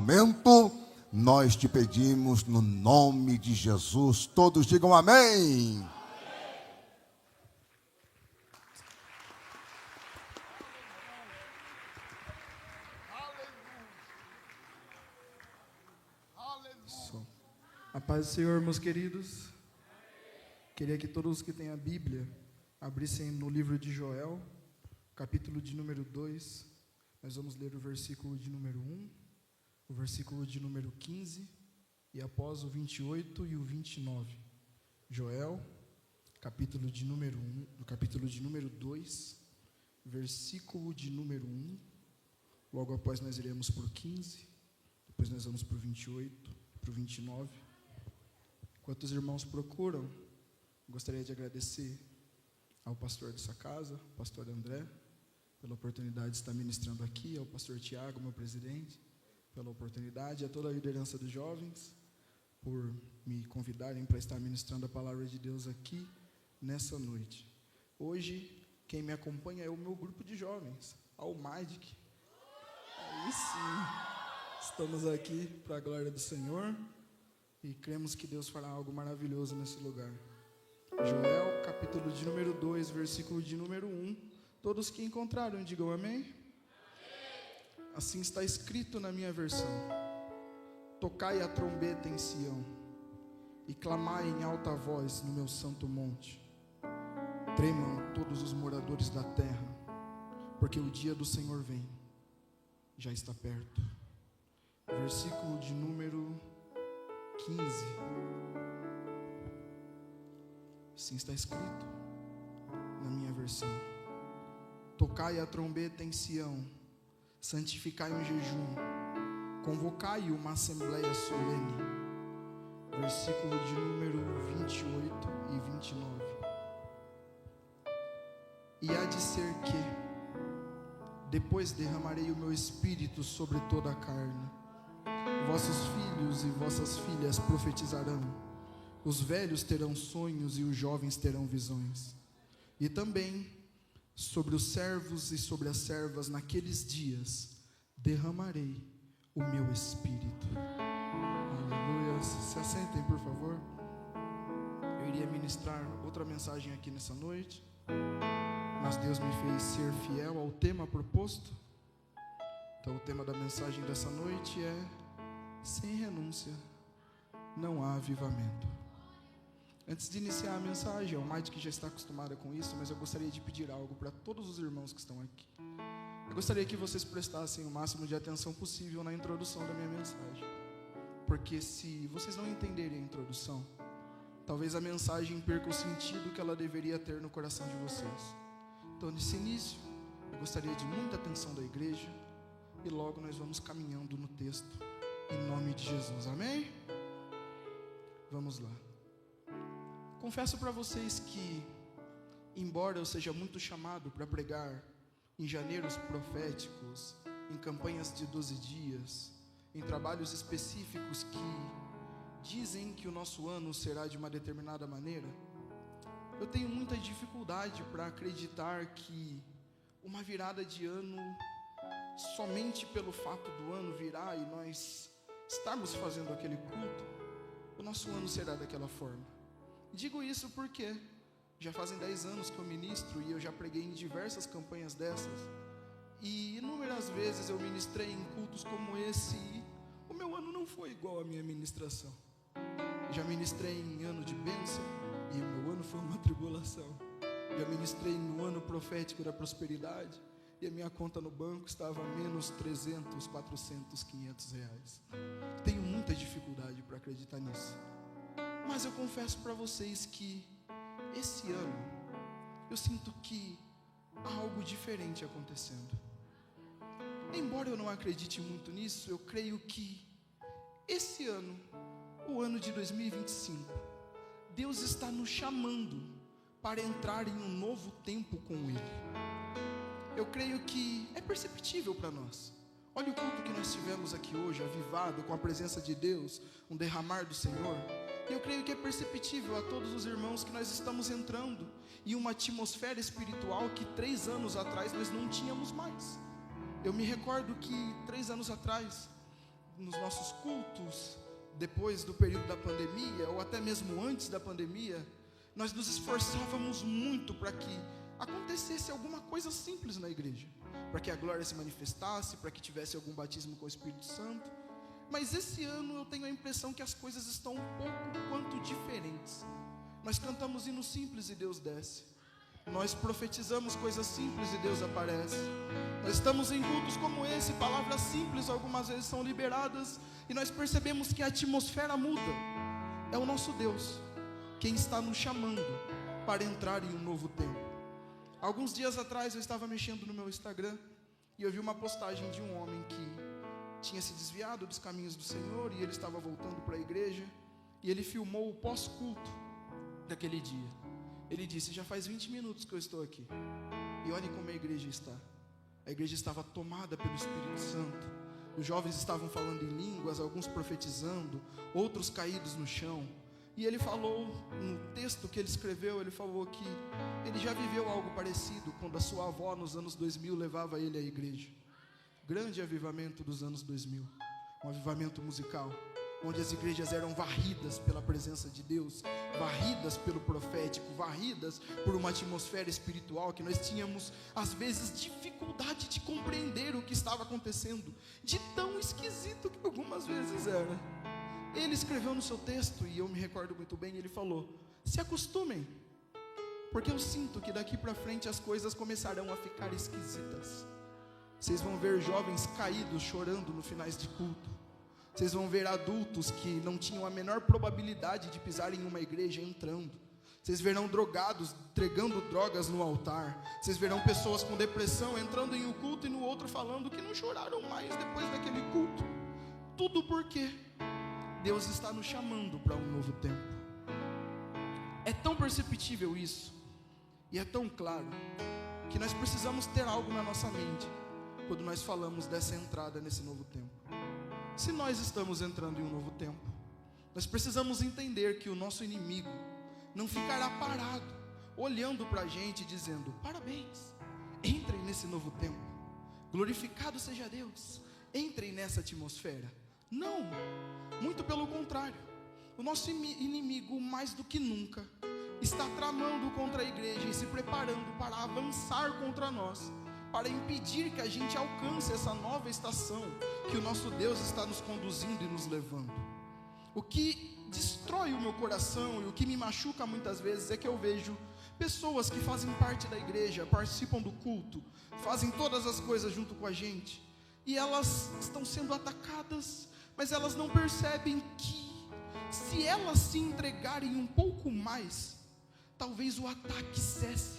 momento, nós te pedimos no nome de Jesus. Todos digam amém. A paz do Senhor, meus queridos. Queria que todos que têm a Bíblia abrissem no livro de Joel, capítulo de número 2. Nós vamos ler o versículo de número 1, o versículo de número 15 e após o 28 e o 29. Joel, capítulo de número 1, no capítulo de número 2, versículo de número 1. Logo após nós iremos para o 15, depois nós vamos para o 28, para o 29. Enquanto os irmãos procuram, gostaria de agradecer ao pastor dessa casa, o pastor André, pela oportunidade de estar ministrando aqui, ao pastor Tiago, meu presidente, pela oportunidade, a toda a liderança dos jovens, por me convidarem para estar ministrando a palavra de Deus aqui nessa noite. Hoje, quem me acompanha é o meu grupo de jovens, ao Magic. Aí sim, estamos aqui para a glória do Senhor. E cremos que Deus fará algo maravilhoso nesse lugar. Joel, capítulo de número 2, versículo de número 1. Todos que encontraram, digam amém. Amém. Assim está escrito na minha versão: tocai a trombeta em Sião, e clamai em alta voz no meu santo monte. Tremam todos os moradores da terra, porque o dia do Senhor vem, já está perto. Versículo de número 15. Assim está escrito na minha versão: tocai a trombeta em Sião, santificai um jejum, convocai uma assembleia solene. Versículo de número 28 e 29. E há de ser que depois derramarei o meu espírito sobre toda a carne. Vossos filhos e vossas filhas profetizarão, os velhos terão sonhos e os jovens terão visões. E também sobre os servos e sobre as servas naqueles dias derramarei o meu espírito. Aleluia. Se assentem, por favor. Eu iria ministrar outra mensagem aqui nessa noite, mas Deus me fez ser fiel ao tema proposto. Então o tema da mensagem dessa noite é: sem renúncia não há avivamento. Antes de iniciar a mensagem, o Mike que já está acostumado com isso, mas eu gostaria de pedir algo para todos os irmãos que estão aqui. Eu gostaria que vocês prestassem o máximo de atenção possível na introdução da minha mensagem, porque se vocês não entenderem a introdução, talvez a mensagem perca o sentido que ela deveria ter no coração de vocês. Então, nesse início, eu gostaria de muita atenção da igreja, e logo nós vamos caminhando no texto, em nome de Jesus, amém? Vamos lá. Confesso para vocês que, embora eu seja muito chamado para pregar em janeiros proféticos, em campanhas de 12 dias, em trabalhos específicos que dizem que o nosso ano será de uma determinada maneira, eu tenho muita dificuldade para acreditar que uma virada de ano, somente pelo fato do ano virar e nós estarmos fazendo aquele culto, o nosso ano será daquela forma. Digo isso porque já fazem 10 anos que eu ministro e eu já preguei em diversas campanhas dessas, e inúmeras vezes eu ministrei em cultos como esse e o meu ano não foi igual à minha ministração. Já ministrei em ano de bênção e o meu ano foi uma tribulação. Já ministrei no ano profético da prosperidade e a minha conta no banco estava a menos 300, 400, 500 reais. Tenho muita dificuldade para acreditar nisso. Mas eu confesso para vocês que esse ano eu sinto que há algo diferente acontecendo. Embora eu não acredite muito nisso, eu creio que esse ano, o ano de 2025, Deus está nos chamando para entrar em um novo tempo com Ele. Eu creio que é perceptível para nós. Olha o culto que nós tivemos aqui hoje, avivado, com a presença de Deus, um derramar do Senhor. Eu creio que é perceptível a todos os irmãos que nós estamos entrando em uma atmosfera espiritual que 3 anos atrás nós não tínhamos mais. Eu me recordo que 3 anos atrás, nos nossos cultos, depois do período da pandemia, ou até mesmo antes da pandemia, nós nos esforçávamos muito para que acontecesse alguma coisa simples na igreja, para que a glória se manifestasse, para que tivesse algum batismo com o Espírito Santo. Mas esse ano eu tenho a impressão que as coisas estão um pouco quanto diferentes. Nós cantamos hinos simples e Deus desce. Nós profetizamos coisas simples e Deus aparece. Nós estamos em cultos como esse, palavras simples algumas vezes são liberadas, e nós percebemos que a atmosfera muda. É o nosso Deus quem está nos chamando para entrar em um novo tempo. Alguns dias atrás eu estava mexendo no meu Instagram e eu vi uma postagem de um homem que tinha se desviado dos caminhos do Senhor, e ele estava voltando para a igreja, e ele filmou o pós-culto daquele dia. Ele disse: já faz 20 minutos que eu estou aqui, e olhem como a igreja está. A igreja estava tomada pelo Espírito Santo. Os jovens estavam falando em línguas, alguns profetizando, outros caídos no chão. E ele falou, no texto que ele escreveu, ele falou que ele já viveu algo parecido quando a sua avó nos anos 2000 levava ele à igreja. Grande avivamento dos anos 2000, um avivamento musical, onde as igrejas eram varridas pela presença de Deus, varridas pelo profético, varridas por uma atmosfera espiritual que nós tínhamos às vezes dificuldade de compreender o que estava acontecendo, de tão esquisito que algumas vezes era. Ele escreveu no seu texto, e eu me recordo muito bem, ele falou: se acostumem, porque eu sinto que daqui para frente as coisas começarão a ficar esquisitas. Vocês vão ver jovens caídos chorando no finais de culto. Vocês vão ver adultos que não tinham a menor probabilidade de pisar em uma igreja entrando. Vocês verão drogados entregando drogas no altar. Vocês verão pessoas com depressão entrando em um culto e no outro falando que não choraram mais depois daquele culto. Tudo porque Deus está nos chamando para um novo tempo. É tão perceptível isso, e é tão claro, que nós precisamos ter algo na nossa mente quando nós falamos dessa entrada nesse novo tempo. Se nós estamos entrando em um novo tempo, nós precisamos entender que o nosso inimigo não ficará parado, olhando para a gente e dizendo: parabéns, entrem nesse novo tempo, glorificado seja Deus, entrem nessa atmosfera. Não, muito pelo contrário. O nosso inimigo, mais do que nunca, está tramando contra a igreja e se preparando para avançar contra nós, para impedir que a gente alcance essa nova estação que o nosso Deus está nos conduzindo e nos levando. O que destrói o meu coração e o que me machuca muitas vezes é que eu vejo pessoas que fazem parte da igreja, participam do culto, fazem todas as coisas junto com a gente, e elas estão sendo atacadas, mas elas não percebem que, se elas se entregarem um pouco mais, talvez o ataque cesse.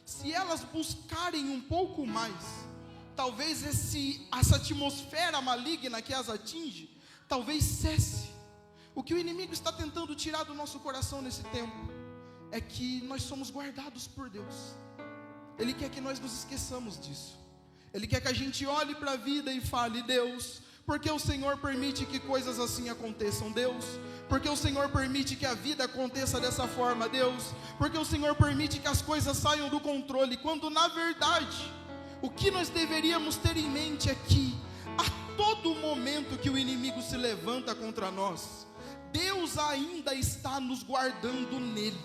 Se elas buscarem um pouco mais, talvez essa atmosfera maligna que as atinge, talvez cesse. O que o inimigo está tentando tirar do nosso coração nesse tempo é que nós somos guardados por Deus. Ele quer que nós nos esqueçamos disso. Ele quer que a gente olhe para a vida e fale: Deus, porque o Senhor permite que coisas assim aconteçam, Deus? Porque o Senhor permite que a vida aconteça dessa forma, Deus? Porque o Senhor permite que as coisas saiam do controle, quando na verdade, o que nós deveríamos ter em mente é que, a todo momento que o inimigo se levanta contra nós, Deus ainda está nos guardando nele,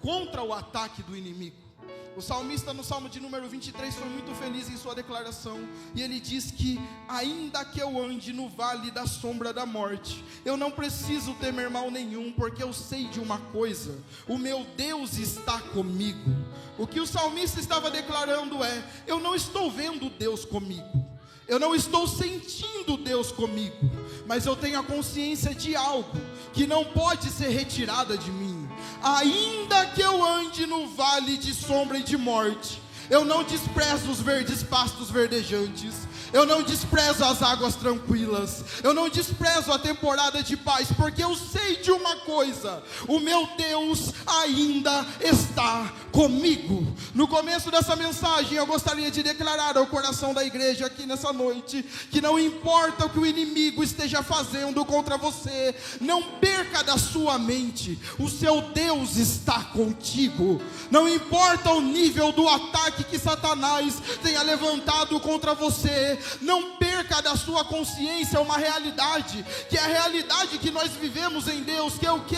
contra o ataque do inimigo. O salmista, no Salmo de número 23, foi muito feliz em sua declaração, e ele diz que: ainda que eu ande no vale da sombra da morte, eu não preciso temer mal nenhum, porque eu sei de uma coisa: o meu Deus está comigo. O que o salmista estava declarando é: eu não estou vendo Deus comigo, eu não estou sentindo Deus comigo, mas eu tenho a consciência de algo que não pode ser retirada de mim. Ainda que eu ande no vale de sombra e de morte, eu não desprezo os verdes pastos verdejantes, eu não desprezo as águas tranquilas, eu não desprezo a temporada de paz, porque eu sei de uma coisa: o meu Deus ainda está comigo. No começo dessa mensagem, eu gostaria de declarar ao coração da igreja aqui nessa noite, que não importa o que o inimigo esteja fazendo contra você, não perca da sua mente: o seu Deus está contigo. Não importa o nível do ataque que Satanás tenha levantado contra você, não perca acerca da sua consciência uma realidade, que é a realidade que nós vivemos em Deus, que é o que?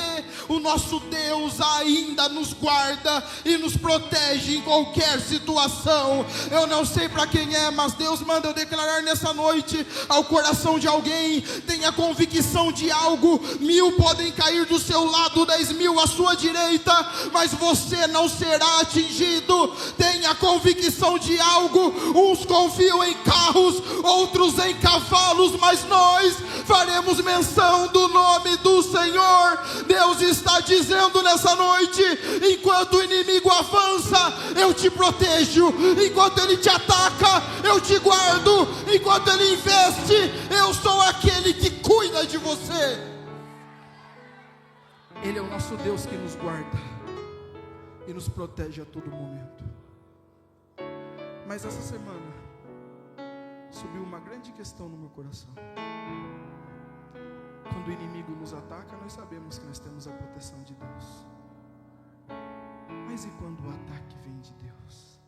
O nosso Deus ainda nos guarda e nos protege em qualquer situação. Eu não sei para quem é, mas Deus manda eu declarar nessa noite ao coração de alguém: tenha convicção de algo. 1000 podem cair do seu lado, 10.000 à sua direita, mas você não será atingido. Tenha convicção de algo. Uns confiam em carros, outros em cavalos, mas nós faremos menção do nome do Senhor. Deus está dizendo nessa noite: enquanto o inimigo avança, eu te protejo. Enquanto ele te ataca, eu te guardo. Enquanto ele investe, eu sou aquele que cuida de você. Ele é o nosso Deus que nos guarda e nos protege a todo momento. Mas essa semana subiu uma grande questão no meu coração. Quando o inimigo nos ataca, nós sabemos que nós temos a proteção de Deus. Mas e quando o ataque vem de Deus?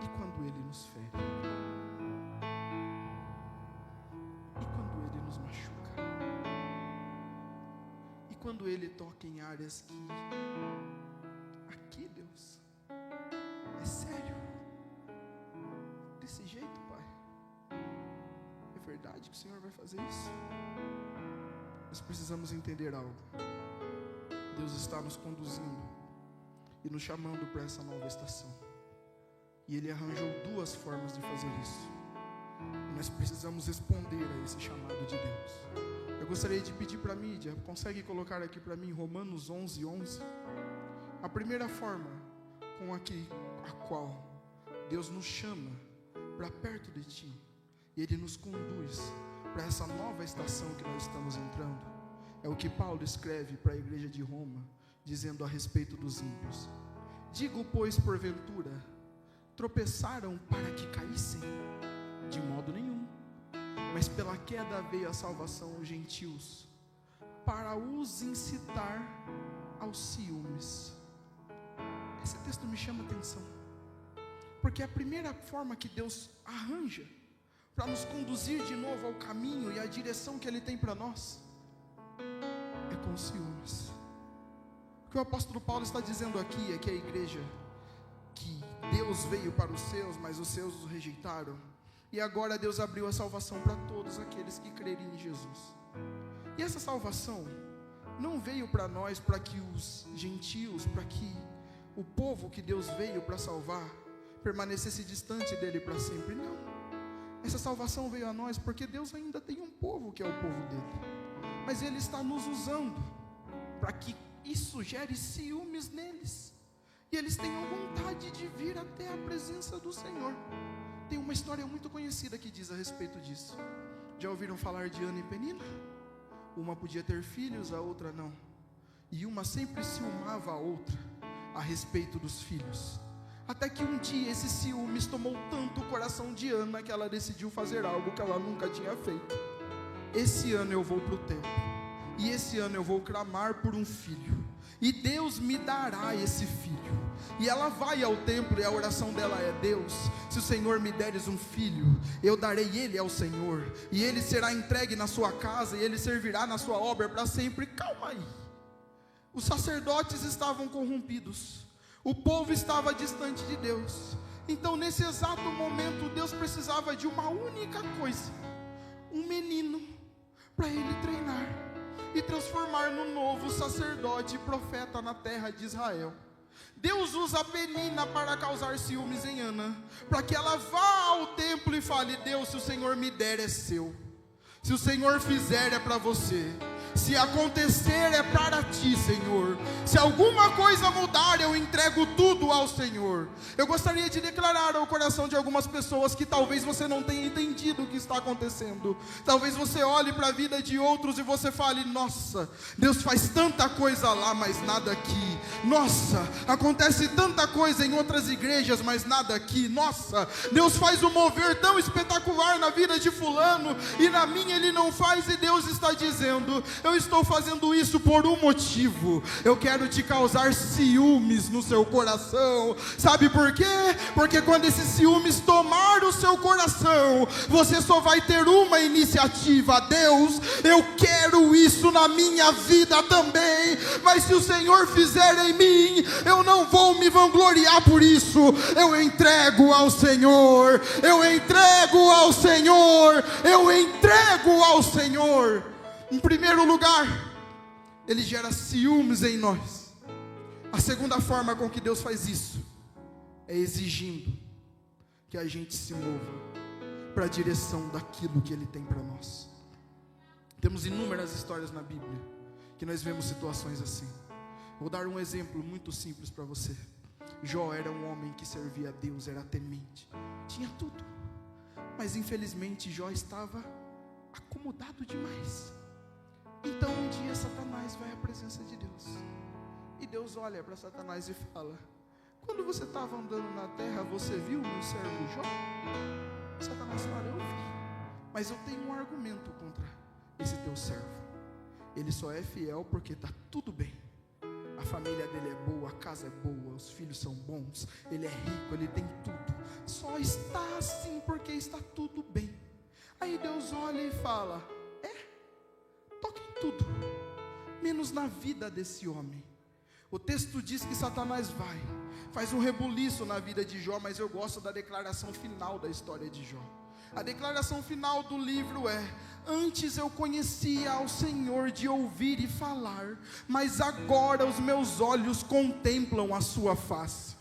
E quando ele nos fere? E quando ele nos machuca? E quando ele toca em áreas que... Aqui, Deus, é sério? Desse jeito, Pai? É verdade que o Senhor vai fazer isso? Nós precisamos entender algo. Deus está nos conduzindo e nos chamando para essa nova estação. E Ele arranjou 2 formas de fazer isso. E nós precisamos responder a esse chamado de Deus. Eu gostaria de pedir para a mídia, consegue colocar aqui para mim Romanos 11:11? A primeira forma com a qual Deus nos chama para perto de Ti, e Ele nos conduz para essa nova estação que nós estamos entrando, é o que Paulo escreve para a igreja de Roma, dizendo a respeito dos ímpios: digo, pois, porventura, tropeçaram para que caíssem? De modo nenhum, mas pela queda veio a salvação aos gentios, para os incitar aos ciúmes. Esse texto me chama a atenção, porque a primeira forma que Deus arranja para nos conduzir de novo ao caminho e à direção que Ele tem para nós é com ciúmes. O que o apóstolo Paulo está dizendo aqui é que a igreja, que Deus veio para os seus, mas os seus os rejeitaram, e agora Deus abriu a salvação para todos aqueles que crerem em Jesus. E essa salvação não veio para nós, para que os gentios, para que o povo que Deus veio para salvar permanecesse distante dele para sempre. Não. Essa salvação veio a nós porque Deus ainda tem um povo que é o povo dele, mas Ele está nos usando para que isso gere ciúmes neles, e eles tenham vontade de vir até a presença do Senhor. Tem uma história muito conhecida que diz a respeito disso. Já ouviram falar de Ana e Penina? Uma podia ter filhos, a outra não, e uma sempre ciumava a outra a respeito dos filhos, até que um dia esse ciúmes tomou tanto o coração de Ana que ela decidiu fazer algo que ela nunca tinha feito. Esse ano eu vou para o templo, e esse ano eu vou clamar por um filho, e Deus me dará esse filho. E ela vai ao templo, e a oração dela é: Deus, se o Senhor me deres um filho, eu darei ele ao Senhor, e ele será entregue na sua casa, e ele servirá na sua obra para sempre. Calma aí. Os sacerdotes estavam corrompidos, o povo estava distante de Deus. Então nesse exato momento Deus precisava de uma única coisa: um menino para ele treinar e transformar no novo sacerdote e profeta na terra de Israel. Deus usa a Penina para causar ciúmes em Ana, para que ela vá ao templo e fale: Deus, se o Senhor me der é seu, se o Senhor fizer é para você, se acontecer é para ti, Senhor. Se alguma coisa mudar, eu entrego tudo ao Senhor. Eu gostaria de declarar ao coração de algumas pessoas que talvez você não tenha entendido o que está acontecendo. Talvez você olhe para a vida de outros e você fale: nossa, Deus faz tanta coisa lá, mas nada aqui. Nossa, acontece tanta coisa em outras igrejas, mas nada aqui. Nossa, Deus faz um mover tão espetacular na vida de fulano, e na minha Ele não faz. E Deus está dizendo: eu eu estou fazendo isso por um motivo. Eu quero te causar ciúmes no seu coração. Sabe por quê? Porque quando esses ciúmes tomar o seu coração, você só vai ter uma iniciativa: Deus, eu quero isso na minha vida também. Mas se o Senhor fizer em mim, eu não vou me vangloriar por isso. Eu entrego ao Senhor, eu entrego ao Senhor, eu entrego ao Senhor. Em primeiro lugar, Ele gera ciúmes em nós. A segunda forma com que Deus faz isso é exigindo que a gente se mova para a direção daquilo que Ele tem para nós. Temos inúmeras histórias na Bíblia que nós vemos situações assim. Vou dar um exemplo muito simples para você. Jó era um homem que servia a Deus, era temente, tinha tudo, mas infelizmente Jó estava acomodado demais. Então um dia Satanás vai à presença de Deus, e Deus olha para Satanás e fala: quando você estava andando na terra, você viu meu servo Jó? Satanás fala: eu vi, mas eu tenho um argumento contra esse teu servo. Ele só é fiel porque está tudo bem. A família dele é boa, a casa é boa, os filhos são bons, ele é rico, ele tem tudo. Só está assim porque está tudo bem. Aí Deus olha e fala: toca em tudo, menos na vida desse homem. O texto diz que Satanás faz um rebuliço na vida de Jó, mas eu gosto da declaração final da história de Jó. A declaração final do livro é: antes eu conhecia ao Senhor de ouvir e falar, mas agora os meus olhos contemplam a sua face.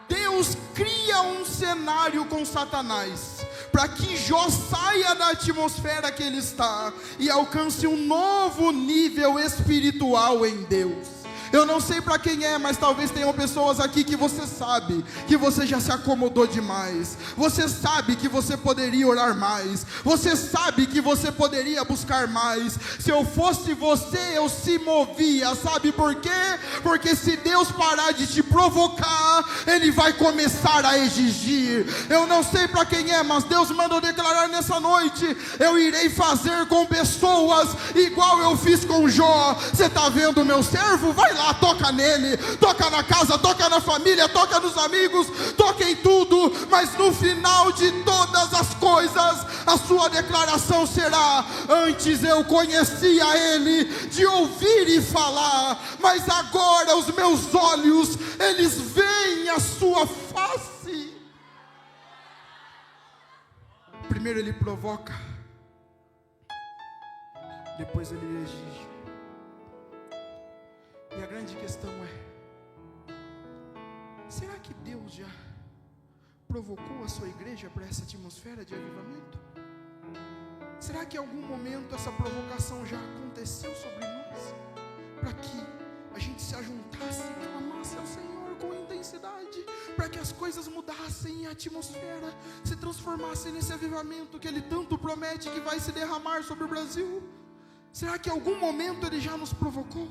Deus cria um cenário com Satanás, para que Jó saia da atmosfera que ele está e alcance um novo nível espiritual em Deus. Eu não sei para quem é, mas talvez tenham pessoas aqui que você sabe que você já se acomodou demais. Você sabe que você poderia orar mais. Você sabe que você poderia buscar mais. Se eu fosse você, eu se movia. Sabe por quê? Porque se Deus parar de te provocar, Ele vai começar a exigir. Eu não sei para quem é, mas Deus manda eu declarar nessa noite: eu irei fazer com pessoas igual eu fiz com Jó. Você está vendo o meu servo? Vai lá, toca nele, toca na casa, toca na família, toca nos amigos, toca em tudo, mas no final de todas as coisas, a sua declaração será: antes eu conhecia ele de ouvir e falar, mas agora os meus olhos, eles veem a sua face. Primeiro ele provoca, depois ele exige. E a grande questão é: será que Deus já provocou a sua igreja para essa atmosfera de avivamento? Será que em algum momento essa provocação já aconteceu sobre nós? Para que a gente se ajuntasse e clamasse ao Senhor com intensidade, para que as coisas mudassem e a atmosfera se transformasse nesse avivamento que Ele tanto promete que vai se derramar sobre o Brasil? Será que em algum momento Ele já nos provocou?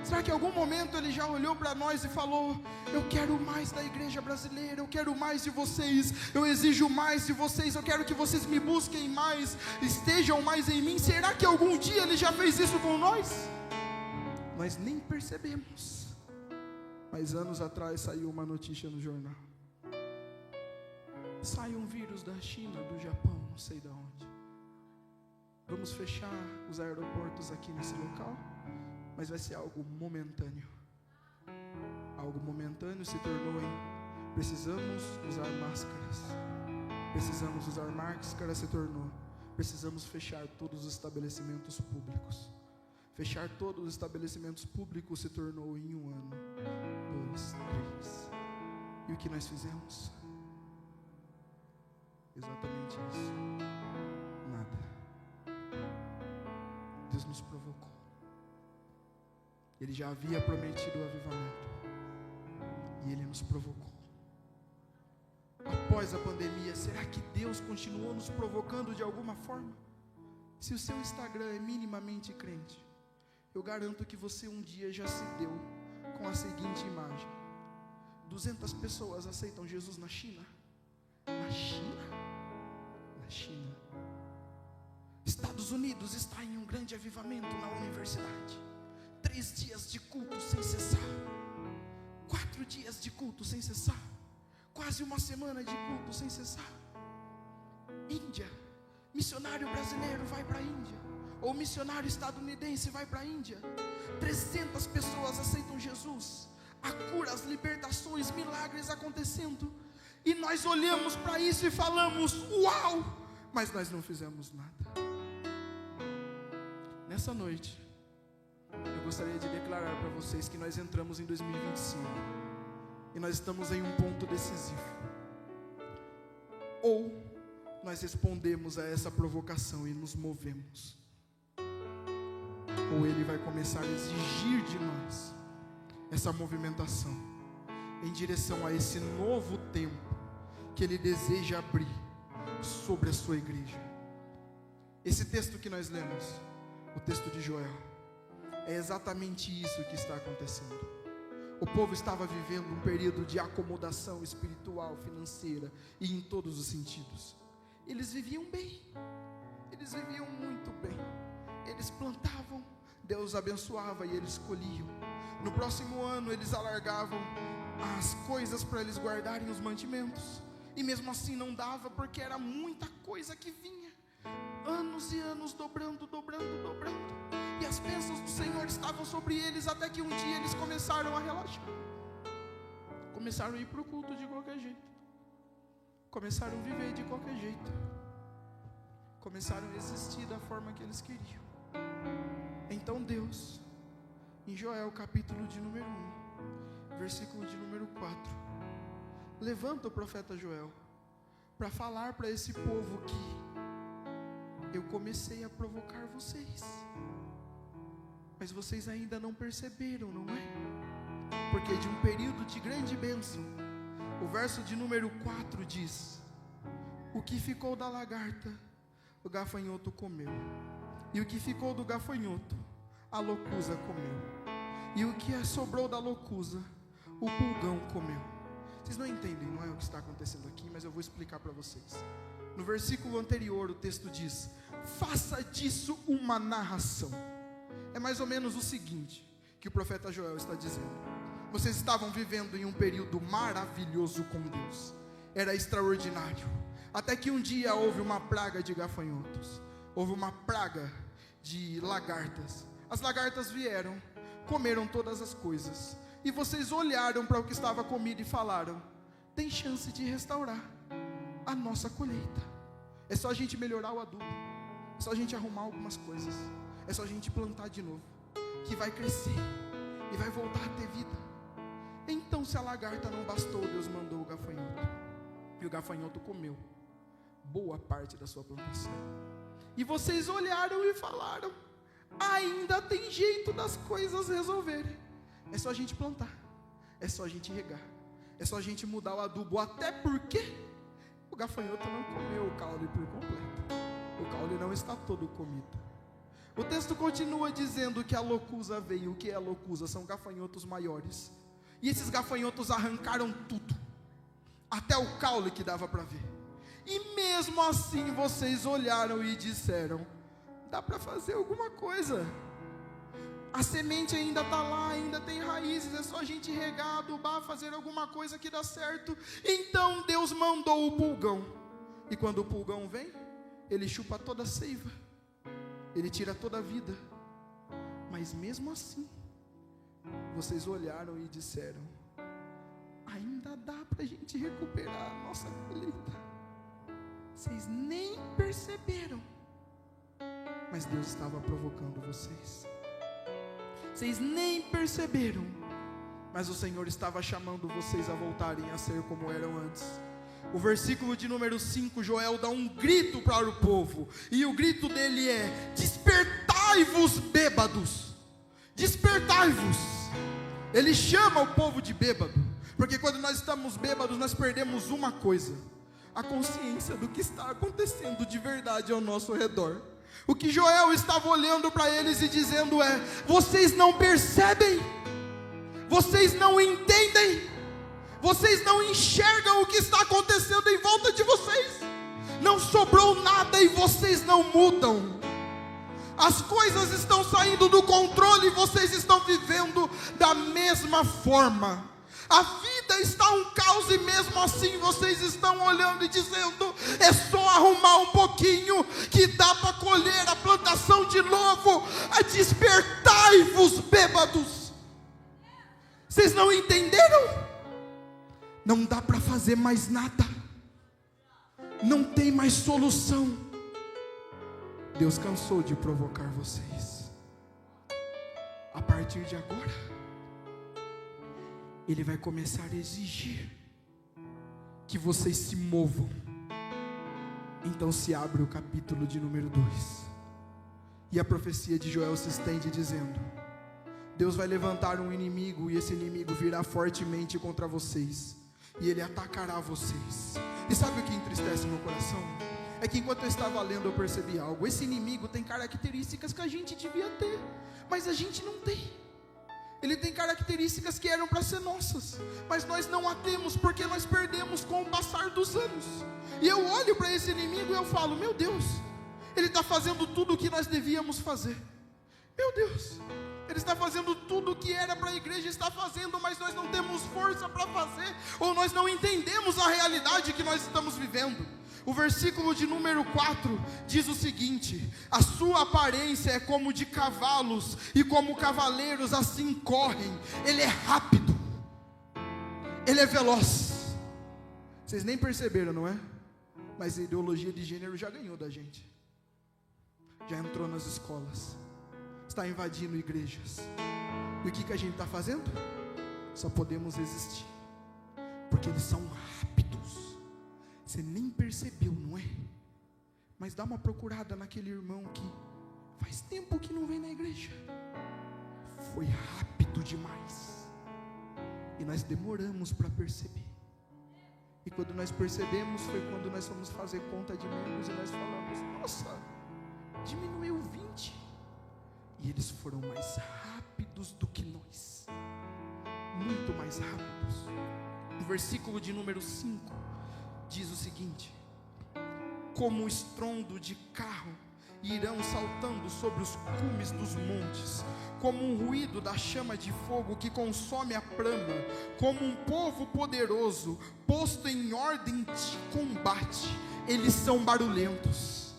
Será que em algum momento Ele já olhou para nós e falou: eu quero mais da igreja brasileira, eu quero mais de vocês, eu exijo mais de vocês, eu quero que vocês me busquem mais, estejam mais em mim? Será que algum dia Ele já fez isso com nós? Nós nem percebemos. Mas anos atrás saiu uma notícia no jornal: sai um vírus da China, do Japão, não sei de onde. Vamos fechar os aeroportos aqui nesse local, mas vai ser algo momentâneo. Algo momentâneo se tornou em precisamos usar máscaras. Precisamos usar máscaras se tornou precisamos fechar todos os estabelecimentos públicos. Fechar todos os estabelecimentos públicos se tornou em 1 ano, 2, 3. E o que nós fizemos? Exatamente isso. Nada. Deus nos provocou. Ele já havia prometido o avivamento, e Ele nos provocou. Após a pandemia, será que Deus continuou nos provocando de alguma forma? Se o seu Instagram é minimamente crente, eu garanto que você um dia já se deu com a seguinte imagem: 200 pessoas aceitam Jesus na China. Na China? Na China. Estados Estados Unidos está em um grande avivamento na universidade. 3 dias de culto sem cessar, 4 dias de culto sem cessar, quase uma semana de culto sem cessar. Índia, missionário brasileiro vai para a Índia, ou missionário estadunidense vai para a Índia. 300 pessoas aceitam Jesus, a curas, libertações, milagres acontecendo, e nós olhamos para isso e falamos: uau! Mas nós não fizemos nada. Nessa noite, eu gostaria de declarar para vocês que nós entramos em 2025 e nós estamos em um ponto decisivo. Ou nós respondemos a essa provocação e nos movemos, ou Ele vai começar a exigir de nós essa movimentação em direção a esse novo tempo que Ele deseja abrir sobre a sua igreja. Esse texto que nós lemos, o texto de Joel, é exatamente isso que está acontecendo. O povo estava vivendo um período de acomodação espiritual, financeira e em todos os sentidos. Eles viviam bem, eles viviam muito bem. Eles plantavam, Deus abençoava e eles colhiam. No próximo ano eles alargavam as coisas para eles guardarem os mantimentos, e mesmo assim não dava, porque era muita coisa que vinha, anos e anos, dobrando, e as bênçãos do Senhor estavam sobre eles, até que um dia eles começaram a relaxar, começaram a ir para o culto de qualquer jeito, começaram a viver de qualquer jeito, começaram a existir da forma que eles queriam. Então Deus, em Joel capítulo de número 1, versículo de número 4, levanta o profeta Joel para falar para esse povo que eu comecei a provocar vocês, mas vocês ainda não perceberam, não é? Porque de um período de grande bênção, o verso de número 4 diz: o que ficou da lagarta, o gafanhoto comeu, e o que ficou do gafanhoto, a locuza comeu, e o que sobrou da locuza, o pulgão comeu. Vocês não entendem, não é o que está acontecendo aqui, mas eu vou explicar para vocês. No versículo anterior, o texto diz: faça disso uma narração. É mais ou menos o seguinte que o profeta Joel está dizendo: vocês estavam vivendo em um período maravilhoso com Deus, era extraordinário, até que um dia houve uma praga de gafanhotos, houve uma praga de lagartas. As lagartas vieram, comeram todas as coisas, e vocês olharam para o que estava comido e falaram: tem chance de restaurar a nossa colheita, é só a gente melhorar o adubo, é só a gente arrumar algumas coisas, é só a gente plantar de novo, que vai crescer e vai voltar a ter vida. Então, se a lagarta não bastou, Deus mandou o gafanhoto, e o gafanhoto comeu boa parte da sua plantação. E vocês olharam e falaram: ainda tem jeito das coisas resolverem, é só a gente plantar, é só a gente regar, é só a gente mudar o adubo, até porque o gafanhoto não comeu o caule por completo, o caule não está todo comido. O texto continua dizendo que a locuza veio. O que é a locuza? São gafanhotos maiores, e esses gafanhotos arrancaram tudo, até o caule que dava para ver. E mesmo assim vocês olharam e disseram: dá para fazer alguma coisa, a semente ainda está lá, ainda tem raízes, é só a gente regar, adubar, fazer alguma coisa que dá certo. Então Deus mandou o pulgão, e quando o pulgão vem, ele chupa toda a seiva, ele tira toda a vida. Mas mesmo assim, vocês olharam e disseram: ainda dá para a gente recuperar a nossa colheita. Vocês nem perceberam, mas Deus estava provocando vocês. Vocês nem perceberam, mas o Senhor estava chamando vocês a voltarem a ser como eram antes. O versículo de número 5, Joel dá um grito para o povo, e o grito dele é: despertai-vos, bêbados, despertai-vos. Ele chama o povo de bêbado, porque quando nós estamos bêbados, nós perdemos uma coisa: a consciência do que está acontecendo de verdade ao nosso redor. O que Joel estava olhando para eles e dizendo é: vocês não percebem, vocês não entendem, vocês não enxergam o que está acontecendo em volta de vocês, não sobrou nada e vocês não mudam. As coisas estão saindo do controle e vocês estão vivendo da mesma forma. A vida está um caos e mesmo assim vocês estão olhando e dizendo: é só arrumar um pouquinho que dá para colher a plantação de novo. Despertai-vos, bêbados. Vocês não entenderam? Não dá para fazer mais nada. Não tem mais solução. Deus cansou de provocar vocês. A partir de agora, Ele vai começar a exigir que vocês se movam. Então se abre o capítulo de número 2. E a profecia de Joel se estende dizendo: Deus vai levantar um inimigo, e esse inimigo virá fortemente contra vocês, e ele atacará vocês. E sabe o que entristece meu coração? É que enquanto eu estava lendo eu percebi algo. Esse inimigo tem características que a gente devia ter, mas a gente não tem. Ele tem características que eram para ser nossas, mas nós não a temos, porque nós perdemos com o passar dos anos. E eu olho para esse inimigo e eu falo: meu Deus, ele está fazendo tudo o que nós devíamos fazer. Meu Deus, ele está fazendo tudo o que era para a igreja estar fazendo, mas nós não temos força para fazer, ou nós não entendemos a realidade que nós estamos vivendo. O versículo de número 4 diz o seguinte: a sua aparência é como de cavalos, e como cavaleiros assim correm. Ele é rápido, ele é veloz. Vocês nem perceberam, não é? Mas a ideologia de gênero já ganhou da gente. Já entrou nas escolas, está invadindo igrejas. E o que a gente está fazendo? Só podemos existir porque eles são rápidos. Você nem percebeu, não é? Mas dá uma procurada naquele irmão que faz tempo que não vem na igreja. Foi rápido demais, e nós demoramos para perceber. E quando nós percebemos, foi quando nós fomos fazer conta de membros, e nós falamos: nossa, diminuiu 20. E eles foram mais rápidos do que nós, muito mais rápidos. O versículo de número 5 diz o seguinte: como o estrondo de carro irão saltando sobre os cumes dos montes, como um ruído da chama de fogo que consome a prama, como um povo poderoso posto em ordem de combate. Eles são barulhentos.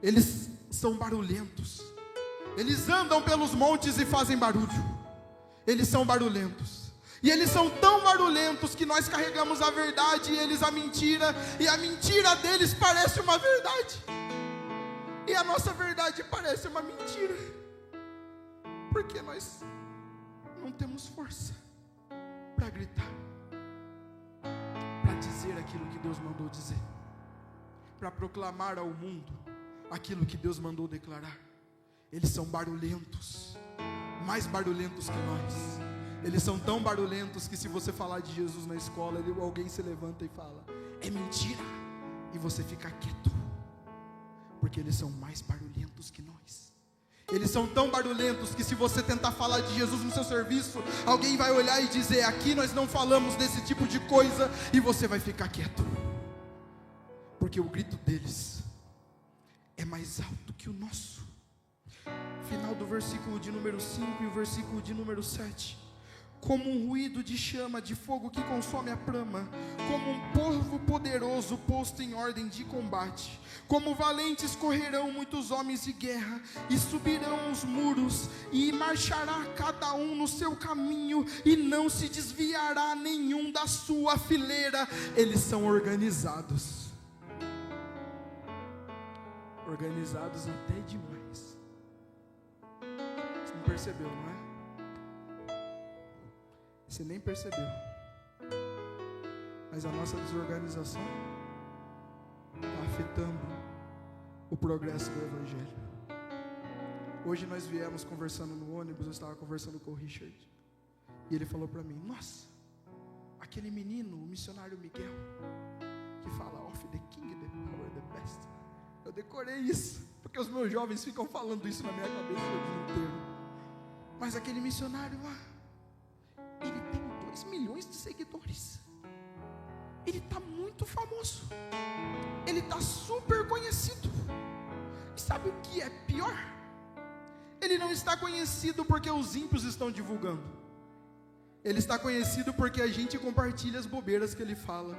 Eles são barulhentos. Eles andam pelos montes e fazem barulho. Eles são barulhentos. E eles são tão barulhentos que nós carregamos a verdade e eles a mentira, e a mentira deles parece uma verdade, e a nossa verdade parece uma mentira, porque nós não temos força para gritar, para dizer aquilo que Deus mandou dizer, para proclamar ao mundo aquilo que Deus mandou declarar. Eles são barulhentos, mais barulhentos que nós. Eles são tão barulhentos que se você falar de Jesus na escola, alguém se levanta e fala: é mentira, e você fica quieto, porque eles são mais barulhentos que nós. Eles são tão barulhentos que se você tentar falar de Jesus no seu serviço, alguém vai olhar e dizer: aqui nós não falamos desse tipo de coisa, e você vai ficar quieto, porque o grito deles é mais alto que o nosso. Final do versículo de número 5 e o versículo de número 7. Como um ruído de chama de fogo que consome a prama, como um povo poderoso posto em ordem de combate, como valentes correrão muitos homens de guerra, e subirão os muros, e marchará cada um no seu caminho, e não se desviará nenhum da sua fileira. Eles são organizados, organizados até demais. Você não percebeu, não é? Você nem percebeu, mas a nossa desorganização está afetando o progresso do Evangelho. Hoje nós viemos conversando no ônibus, eu estava conversando com o Richard, e ele falou para mim: nossa, aquele menino, o missionário Miguel, que fala "of the king, the power, the best". Eu decorei isso, porque os meus jovens ficam falando isso na minha cabeça o dia inteiro. Mas aquele missionário lá, ele tem 2 milhões de seguidores. Ele está muito famoso. Ele está super conhecido. E sabe o que é pior? Ele não está conhecido porque os ímpios estão divulgando. Ele está conhecido porque a gente compartilha as bobeiras que ele fala.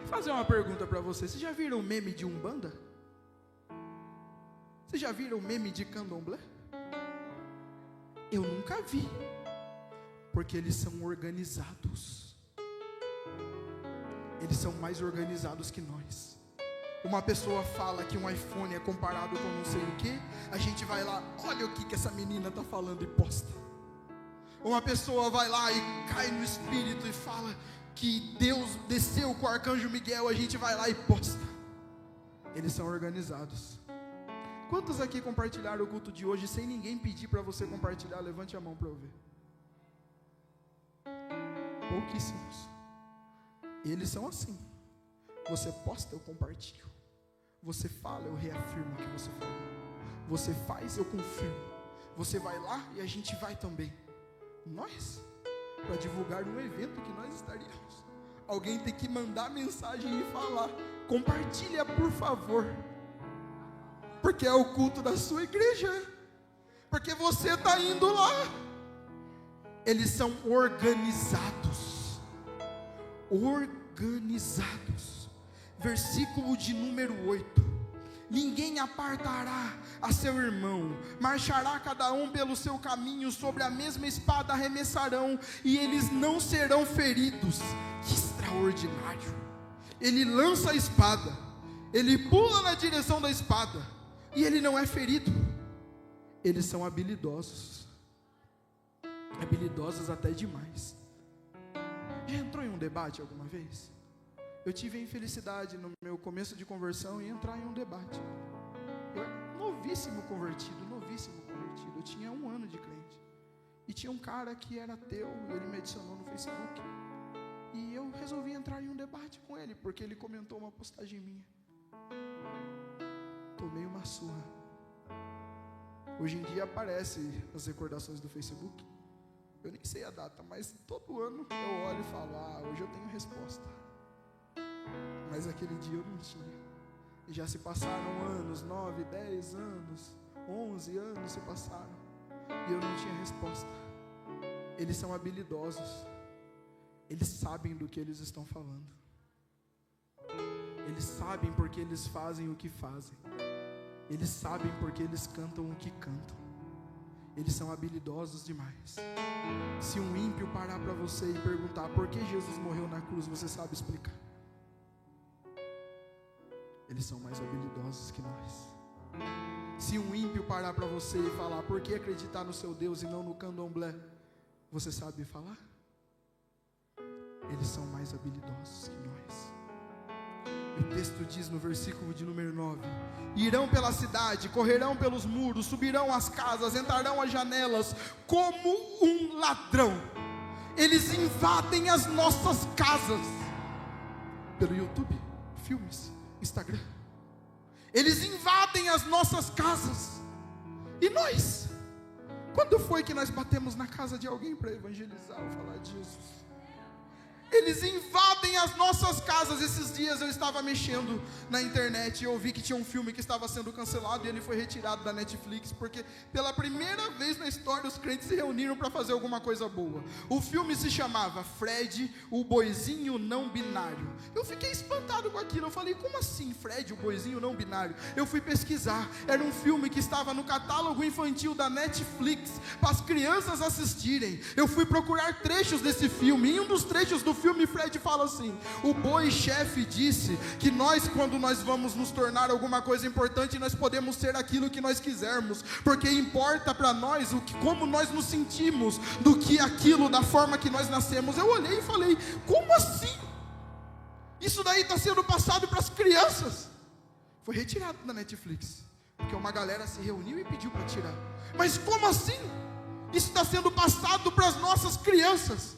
Vou fazer uma pergunta para você. Vocês já viram o meme de Umbanda? Vocês já viram o meme de Candomblé? Eu nunca vi. Porque eles são organizados. Eles são mais organizados que nós. Uma pessoa fala que um iPhone é comparado com não sei o que, a gente vai lá, olha o que essa menina está falando e posta. Uma pessoa vai lá e cai no espírito e fala que Deus desceu com o arcanjo Miguel, a gente vai lá e posta. Eles são organizados. Quantos aqui compartilharam o culto de hoje sem ninguém pedir para você compartilhar? Levante a mão para eu ver. Pouquíssimos. Eles são assim. Você posta, eu compartilho. Você fala, eu reafirmo o que você falou. Você faz, eu confirmo. Você vai lá e a gente vai também. Nós, para divulgar um evento que nós estaríamos, alguém tem que mandar mensagem e falar: compartilha, por favor, porque é o culto da sua igreja, porque você está indo lá. Eles são organizados. Organizados. Versículo de número 8: ninguém apartará a seu irmão, marchará cada um pelo seu caminho, sobre a mesma espada arremessarão, e eles não serão feridos. Que extraordinário! Ele lança a espada, ele pula na direção da espada, e ele não é ferido. Eles são habilidosos, habilidosos até demais. Já entrou em um debate alguma vez? Eu tive a infelicidade no meu começo de conversão em entrar em um debate. Eu era novíssimo convertido. Eu tinha 1 ano de crente. E tinha um cara que era ateu, ele me adicionou no Facebook. E eu resolvi entrar em um debate com ele, porque ele comentou uma postagem minha. Tomei uma surra. Hoje em dia aparece as recordações do Facebook. Eu nem sei a data, mas todo ano eu olho e falo: hoje eu tenho resposta. Mas aquele dia eu não tinha. E já se passaram anos, 9, 10 anos, 11 anos se passaram, e eu não tinha resposta. Eles são habilidosos. Eles sabem do que eles estão falando. Eles sabem porque eles fazem o que fazem. Eles sabem porque eles cantam o que cantam. Eles são habilidosos demais. Se um ímpio parar para você e perguntar por que Jesus morreu na cruz, você sabe explicar. Eles são mais habilidosos que nós. Se um ímpio parar para você e falar por que acreditar no seu Deus e não no candomblé, você sabe falar? Eles são mais habilidosos que nós. E o texto diz no versículo de número 9: irão pela cidade, correrão pelos muros, subirão as casas, entrarão as janelas como um ladrão. Eles invadem as nossas casas. Pelo YouTube, filmes, Instagram. Eles invadem as nossas casas. E nós? Quando foi que nós batemos na casa de alguém para evangelizar ou falar de Jesus? Eles invadem as nossas casas. Esses dias eu estava mexendo na internet e eu vi que tinha um filme que estava sendo cancelado e ele foi retirado da Netflix, porque pela primeira vez na história os crentes se reuniram para fazer alguma coisa boa. O filme se chamava Fred, o boizinho não binário. Eu fiquei espantado com aquilo. Eu falei: como assim Fred, o boizinho não binário? Eu fui pesquisar. Era um filme que estava no catálogo infantil da Netflix para as crianças assistirem. Eu fui procurar trechos desse filme, e em um dos trechos do filme Fred fala assim: o boi chefe disse que nós, quando nós vamos nos tornar alguma coisa importante, nós podemos ser aquilo que nós quisermos, porque importa para nós como nós nos sentimos, do que aquilo, da forma que nós nascemos. Eu olhei e falei: como assim? Isso daí está sendo passado para as crianças. Foi retirado da Netflix, porque uma galera se reuniu e pediu para tirar. Mas como assim? Isso está sendo passado para as nossas crianças.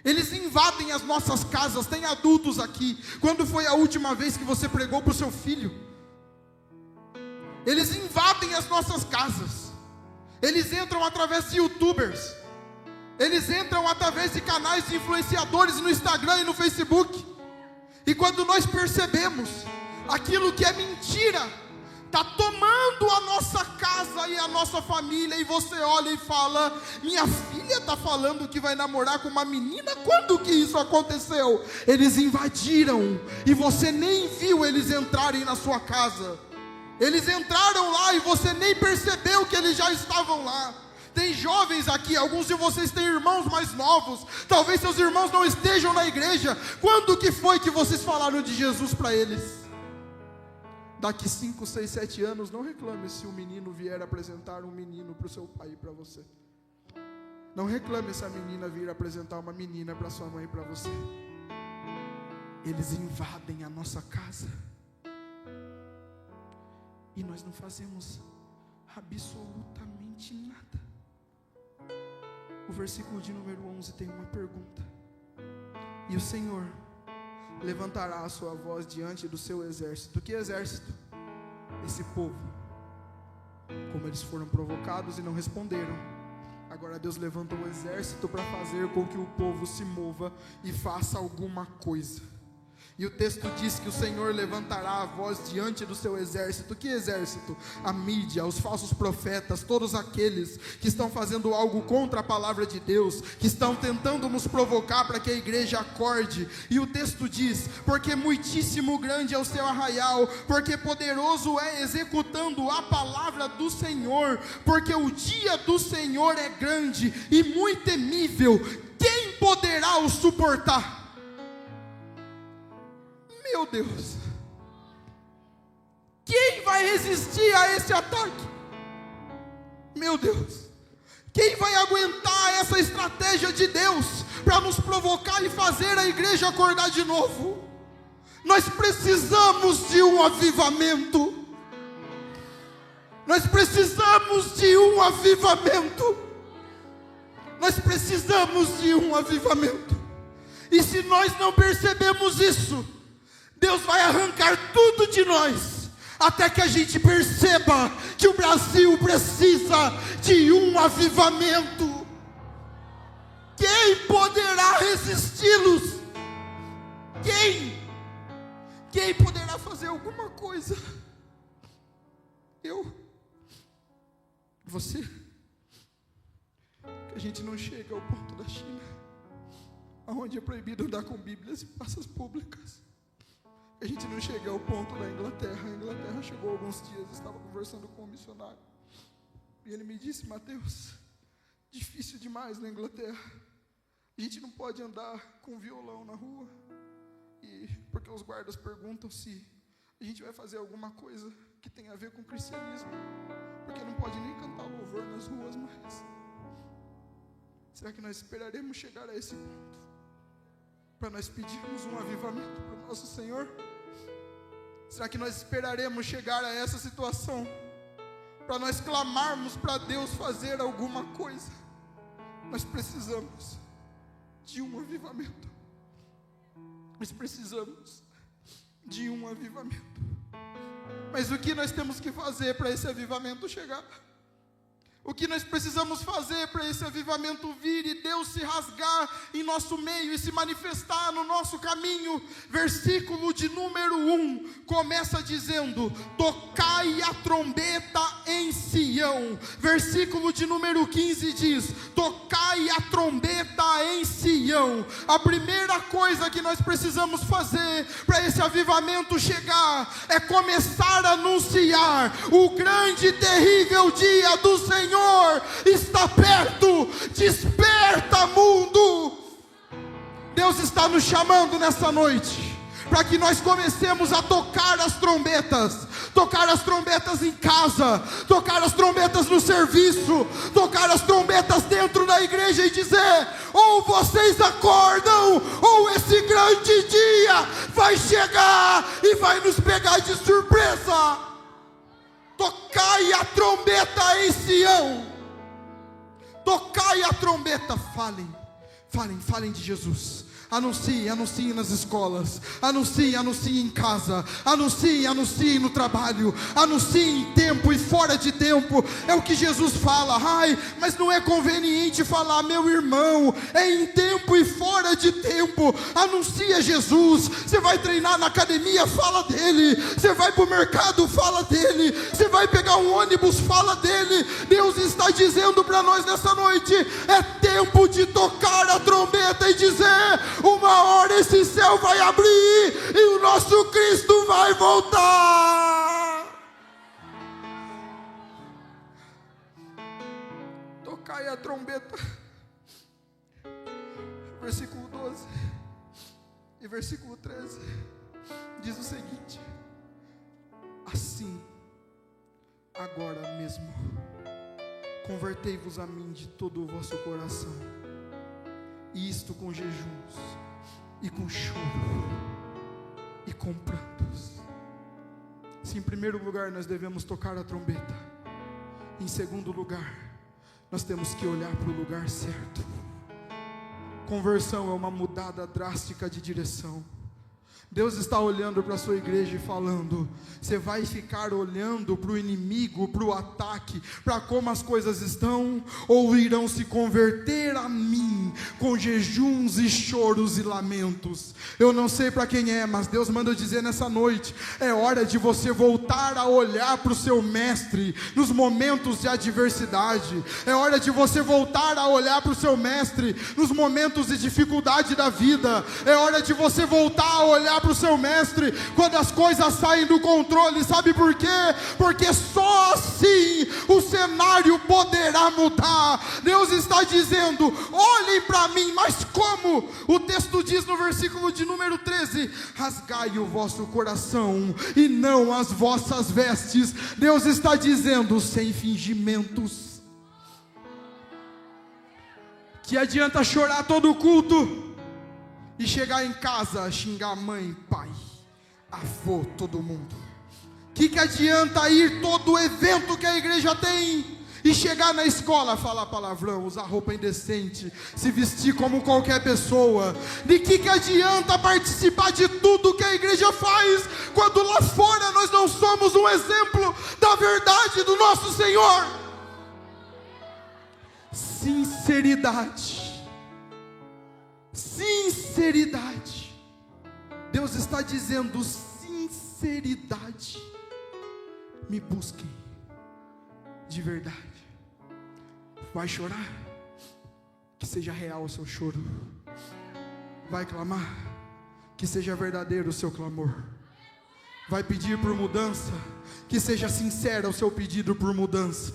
Eles invadem as nossas casas. Tem adultos aqui. Quando foi a última vez que você pregou para o seu filho? Eles invadem as nossas casas. Eles entram através de youtubers. Eles entram através de canais de influenciadores no Instagram e no Facebook. E quando nós percebemos, aquilo que é mentira, está tomando a nossa casa e a nossa família, e você olha e fala: minha filha está falando que vai namorar com uma menina, quando que isso aconteceu? Eles invadiram, e você nem viu eles entrarem na sua casa, eles entraram lá e você nem percebeu que eles já estavam lá. Tem jovens aqui, alguns de vocês têm irmãos mais novos, talvez seus irmãos não estejam na igreja. Quando que foi que vocês falaram de Jesus para eles? Daqui 5, 6, 7 anos, não reclame se um menino vier apresentar um menino para o seu pai e para você. Não reclame se a menina vir apresentar uma menina para sua mãe e para você. Eles invadem a nossa casa e nós não fazemos absolutamente nada. O versículo de número 11 tem uma pergunta: e o Senhor levantará a sua voz diante do seu exército. Que exército? Esse povo. Como eles foram provocados e não responderam, agora Deus levanta o exército para fazer com que o povo se mova e faça alguma coisa. E o texto diz que o Senhor levantará a voz diante do seu exército. Que exército? A mídia, os falsos profetas, todos aqueles que estão fazendo algo contra a palavra de Deus, que estão tentando nos provocar para que a igreja acorde. E o texto diz: porque muitíssimo grande é o seu arraial, porque poderoso é executando a palavra do Senhor, porque o dia do Senhor é grande e muito temível. Quem poderá o suportar? Meu Deus, quem vai resistir a esse ataque? Meu Deus, quem vai aguentar essa estratégia de Deus para nos provocar e fazer a igreja acordar de novo? Nós precisamos de um avivamento. Nós precisamos de um avivamento. Nós precisamos de um avivamento. E se nós não percebemos isso, Deus vai arrancar tudo de nós, até que a gente perceba que o Brasil precisa de um avivamento. Quem poderá resisti-los? Quem poderá fazer alguma coisa? Eu? Você? Que a gente não chega ao ponto da China, onde é proibido andar com Bíblias e praças públicas. A gente não chega ao ponto da Inglaterra. A Inglaterra chegou há alguns dias, estava conversando com um missionário, e ele me disse: Mateus, difícil demais na Inglaterra. A gente não pode andar com violão na rua, e porque os guardas perguntam se a gente vai fazer alguma coisa que tem a ver com o cristianismo, porque não pode nem cantar louvor nas ruas mais. Será que nós esperaremos chegar a esse ponto para nós pedirmos um avivamento para o nosso Senhor? Será que nós esperaremos chegar a essa situação para nós clamarmos para Deus fazer alguma coisa? Nós precisamos de um avivamento. Nós precisamos de um avivamento. Mas o que nós temos que fazer para esse avivamento chegar? O que nós precisamos fazer para esse avivamento vir e Deus se rasgar em nosso meio e se manifestar no nosso caminho? Versículo de número 1 começa dizendo: tocai a trombeta em Sião. Versículo de número 15 diz: tocai a trombeta em Sião. A primeira coisa que nós precisamos fazer para esse avivamento chegar é começar a anunciar: o grande e terrível dia do Senhor está perto. Desperta, mundo. Deus está nos chamando nessa noite para que nós comecemos a tocar as trombetas. Tocar as trombetas em casa, tocar as trombetas no serviço, tocar as trombetas dentro da igreja e dizer: ou vocês acordam, ou esse grande dia vai chegar e vai nos pegar de surpresa. Tocai a trombeta em Sião. Tocai a trombeta. Falem de Jesus. Anuncie, anuncie nas escolas, anuncie, anuncie em casa, anuncie, anuncie no trabalho, anuncie em tempo e fora de tempo. É o que Jesus fala. Ai, mas não é conveniente falar, meu irmão, é em tempo e fora de tempo. Anuncia Jesus. Você vai treinar na academia, fala dele. Você vai para o mercado, fala dele. Você vai pegar um ônibus, fala dele. Deus está dizendo para nós nessa noite: é tempo de tocar a trombeta e dizer: uma hora esse céu vai abrir e o nosso Cristo vai voltar. Tocai a trombeta. Versículo 12 e versículo 13 diz o seguinte: assim, agora mesmo, convertei-vos a mim de todo o vosso coração, e isto com jejuns, e com choro, e com prantos. Se em primeiro lugar nós devemos tocar a trombeta, em segundo lugar, nós temos que olhar para o lugar certo. Conversão é uma mudada drástica de direção. Deus está olhando para a sua igreja e falando: você vai ficar olhando para o inimigo, para o ataque, para como as coisas estão, ou irão se converter a mim com jejuns e choros e lamentos? Eu não sei para quem é, mas Deus manda eu dizer nessa noite: é hora de você voltar a olhar para o seu mestre nos momentos de adversidade. É hora de você voltar a olhar para o seu mestre nos momentos de dificuldade da vida. É hora de você voltar a olhar para o seu mestre quando as coisas saem do controle. Sabe por quê? Porque só assim o cenário poderá mudar. Deus está dizendo: olhem para mim. Mas como? O texto diz no versículo de número 13: rasgai o vosso coração e não as vossas vestes. Deus está dizendo: sem fingimentos. Que adianta chorar todo o culto e chegar em casa, xingar mãe, pai, avô, todo mundo? Que adianta ir todo o evento que a igreja tem e chegar na escola, falar palavrão, usar roupa indecente, se vestir como qualquer pessoa? De que adianta participar de tudo que a igreja faz, quando lá fora nós não somos um exemplo da verdade do nosso Senhor? Sinceridade. Sinceridade. Deus está dizendo: sinceridade. Me busquem de verdade. Vai chorar? Que seja real o seu choro. Vai clamar? Que seja verdadeiro o seu clamor. Vai pedir por mudança? Que seja sincero o seu pedido por mudança.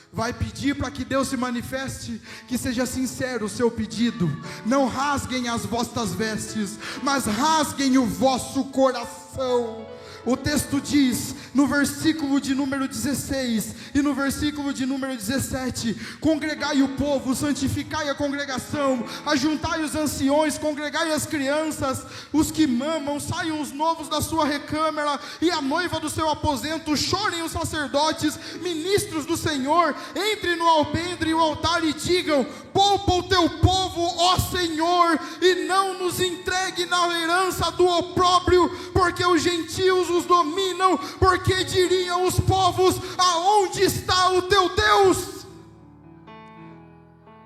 Vai pedir para que Deus se manifeste? Que seja sincero o seu pedido. Não rasguem as vossas vestes, mas rasguem o vosso coração. O texto diz, no versículo de número 16 e no versículo de número 17: congregai o povo, santificai a congregação, ajuntai os anciões, congregai as crianças, os que mamam, saiam os novos da sua recâmara, e a noiva do seu aposento, chorem os sacerdotes, ministros do Senhor, entrem no alpendre e o altar e digam: poupa o teu povo, ó Senhor, e não nos entregue na herança do opróbrio, porque os gentios os dominam. Porque diriam os povos: aonde está o teu Deus?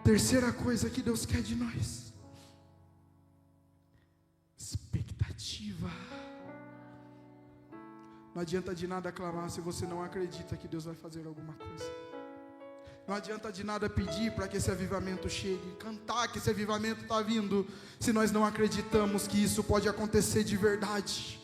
Terceira coisa que Deus quer de nós: expectativa. Não adianta de nada clamar se você não acredita que Deus vai fazer alguma coisa. Não adianta de nada pedir para que esse avivamento chegue, cantar que esse avivamento está vindo, se nós não acreditamos que isso pode acontecer de verdade.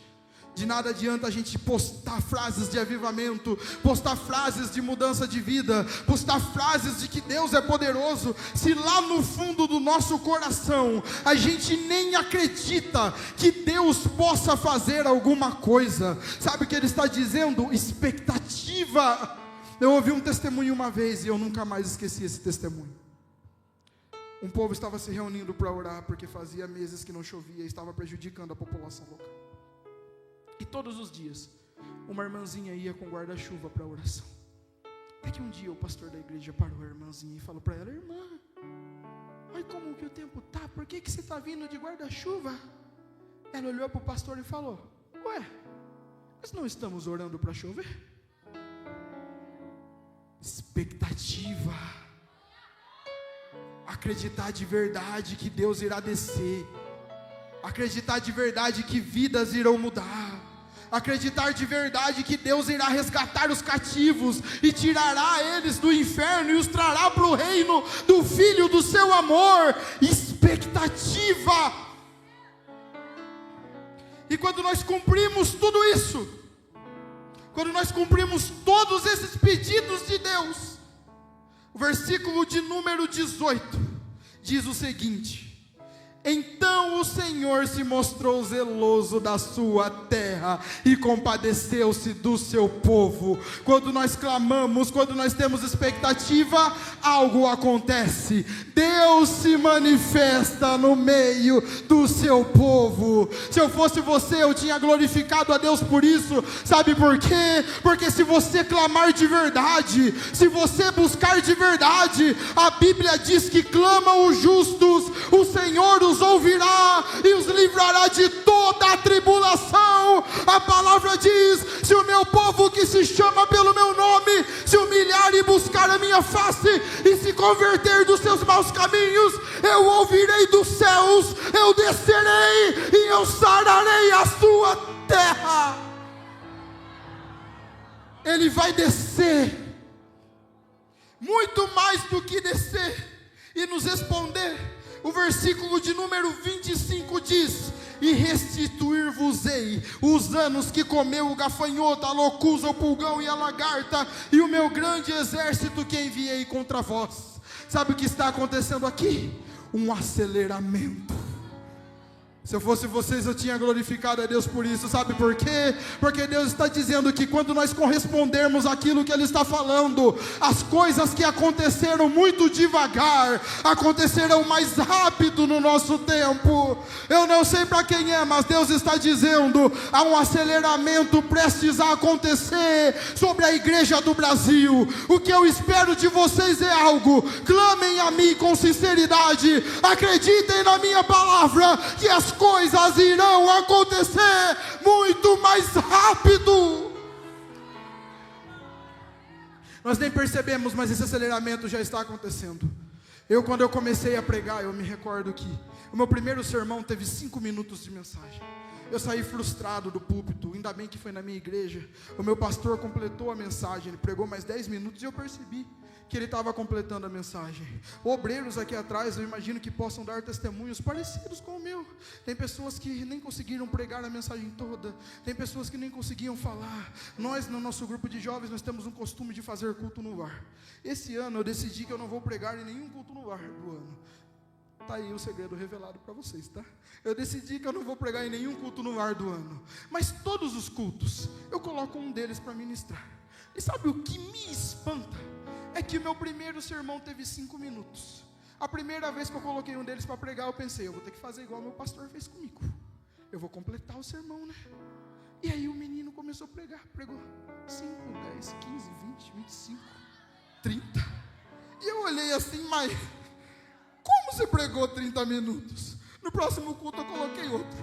De nada adianta a gente postar frases de avivamento, postar frases de mudança de vida, postar frases de que Deus é poderoso, se lá no fundo do nosso coração a gente nem acredita que Deus possa fazer alguma coisa. Sabe o que ele está dizendo? Expectativa. Eu ouvi um testemunho uma vez e eu nunca mais esqueci esse testemunho. Um povo estava se reunindo para orar porque fazia meses que não chovia e estava prejudicando a população local. E todos os dias, uma irmãzinha ia com guarda-chuva para a oração. Até que um dia o pastor da igreja parou a irmãzinha e falou para ela: irmã, olha como que o tempo tá? Por que você está vindo de guarda-chuva? Ela olhou para o pastor e falou: ué, nós não estamos orando para chover? Expectativa. Acreditar de verdade que Deus irá descer. Acreditar de verdade que vidas irão mudar. Acreditar de verdade que Deus irá resgatar os cativos e tirará eles do inferno e os trará para o reino do Filho do seu amor. Expectativa. E quando nós cumprimos tudo isso, quando nós cumprimos todos esses pedidos de Deus, o versículo de número 18 diz o seguinte: então o Senhor se mostrou zeloso da sua terra e compadeceu-se do seu povo. Quando nós clamamos, quando nós temos expectativa, algo acontece. Deus se manifesta no meio do seu povo. Se eu fosse você, eu tinha glorificado a Deus por isso. Sabe por quê? Porque se você clamar de verdade, se você buscar de verdade, a Bíblia diz que clamam os justos, o Senhor os ouvirá e os livrará de toda a tribulação. A palavra diz: se o meu povo que se chama pelo meu nome se humilhar e buscar a minha face e se converter dos seus maus caminhos, eu ouvirei dos céus, eu descerei e eu sararei a sua terra. Ele vai descer, muito mais do que descer, e nos responder. O versículo de número 25 diz: e restituir-vos-ei os anos que comeu o gafanhoto, a locuza, o pulgão e a lagarta, e o meu grande exército que enviei contra vós. Sabe o que está acontecendo aqui? Um aceleramento. Se eu fosse vocês, eu tinha glorificado a Deus por isso. Sabe por quê? Porque Deus está dizendo que quando nós correspondermos àquilo que Ele está falando, as coisas que aconteceram muito devagar, acontecerão mais rápido no nosso tempo. Eu não sei para quem é, mas Deus está dizendo: há um aceleramento prestes a acontecer sobre a igreja do Brasil. O que eu espero de vocês é algo: clamem a mim com sinceridade, acreditem na minha palavra, que as coisas irão acontecer muito mais rápido. Nós nem percebemos, mas esse aceleramento já está acontecendo. Quando eu comecei a pregar, eu me recordo que o meu primeiro sermão teve 5 minutos de mensagem. Eu saí frustrado do púlpito, ainda bem que foi na minha igreja. O meu pastor completou a mensagem, ele pregou mais 10 minutos e eu percebi que ele estava completando a mensagem. Obreiros aqui atrás, eu imagino que possam dar testemunhos parecidos com o meu. Tem pessoas que nem conseguiram pregar a mensagem toda, tem pessoas que nem conseguiam falar. Nós, no nosso grupo de jovens, nós temos um costume de fazer culto no lar. Esse ano eu decidi que eu não vou pregar em nenhum culto no lar do ano. Está aí o segredo revelado para vocês, tá? Eu decidi que eu não vou pregar em nenhum culto no lar do ano, mas todos os cultos, eu coloco um deles para ministrar. E sabe o que me espanta? É que o meu primeiro sermão teve 5 minutos. A primeira vez que eu coloquei um deles para pregar, eu pensei: eu vou ter que fazer igual meu pastor fez comigo. Eu vou completar o sermão, né? E aí o menino começou a pregar. Pregou 5, 10, 15, 20, 25, 30. E eu olhei assim: mas como você pregou 30 minutos? No próximo culto eu coloquei outro.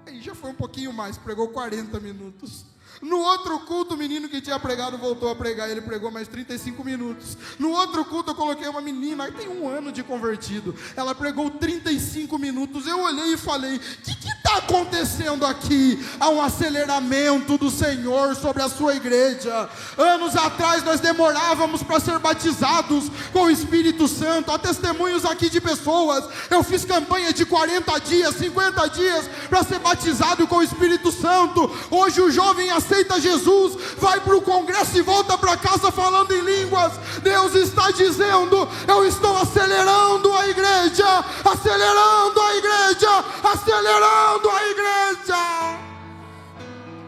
Aí já foi um pouquinho mais, pregou 40 minutos. No outro culto, o menino que tinha pregado voltou a pregar, ele pregou mais 35 minutos. No outro culto, eu coloquei uma menina, que tem 1 ano de convertido, ela pregou 35 minutos. Eu olhei e falei: o que está acontecendo aqui? Há um aceleramento do Senhor sobre a sua igreja. Anos atrás nós demorávamos para ser batizados com o Espírito Santo. Há testemunhos aqui de pessoas. Eu fiz campanha de 40 dias, 50 dias para ser batizado com o Espírito Santo. Hoje o jovem aceita Jesus, vai para o congresso e volta para casa falando em línguas. Deus está dizendo: eu estou acelerando a igreja, acelerando a igreja, acelerando a igreja.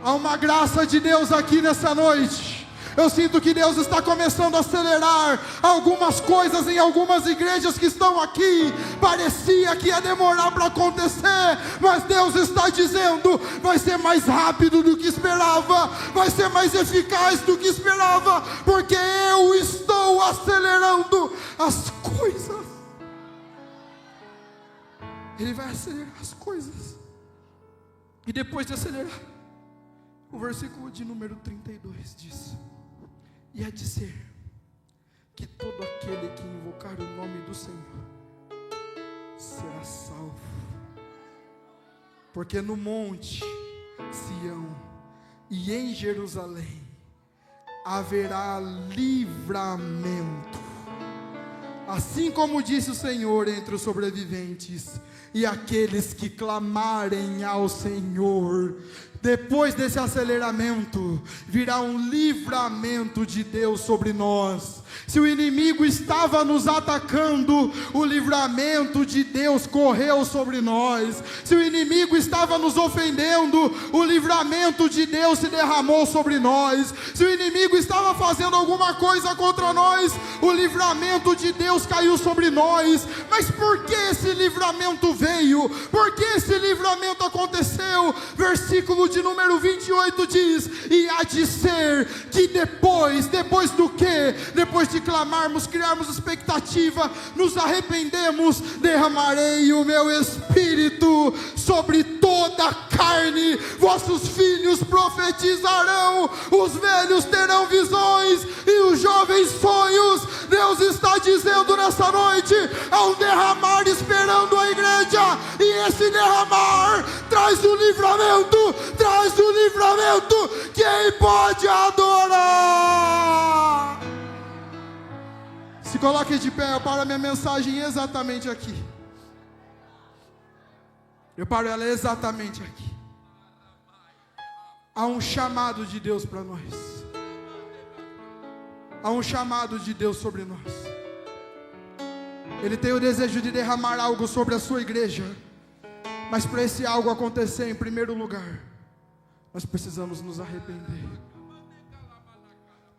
Há uma graça de Deus aqui nessa noite. Eu sinto que Deus está começando a acelerar algumas coisas em algumas igrejas que estão aqui. Parecia que ia demorar para acontecer, mas Deus está dizendo: vai ser mais rápido do que esperava, vai ser mais eficaz do que esperava, porque eu estou acelerando as coisas. Ele vai acelerar as coisas. E depois de acelerar, o versículo de número 32 diz: e há de ser que todo aquele que invocar o nome do Senhor será salvo. Porque no monte Sião e em Jerusalém haverá livramento, assim como disse o Senhor, entre os sobreviventes e aqueles que clamarem ao Senhor. Depois desse aceleramento, virá um livramento de Deus sobre nós. Se o inimigo estava nos atacando, o livramento de Deus correu sobre nós. Se o inimigo estava nos ofendendo, o livramento de Deus se derramou sobre nós. Se o inimigo estava fazendo alguma coisa contra nós, o livramento de Deus caiu sobre nós. Mas por que esse livramento veio? Por que esse livramento aconteceu? Versículo de número 28 diz: e há de ser que depois do que? Depois de clamarmos, criarmos expectativa, nos arrependemos, derramarei o meu espírito sobre toda a carne. Vossos filhos profetizarão, os velhos terão visões e os jovens sonhos. Deus está dizendo nessa noite: há um derramar esperando a igreja, e esse derramar traz o livramento, traz o livramento. Quem pode adorar? Se coloque de pé. Eu paro a minha mensagem exatamente aqui. Eu paro ela exatamente aqui. Há um chamado de Deus para nós. Há um chamado de Deus sobre nós. Ele tem o desejo de derramar algo sobre a sua igreja. Mas para esse algo acontecer, em primeiro lugar, nós precisamos nos arrepender.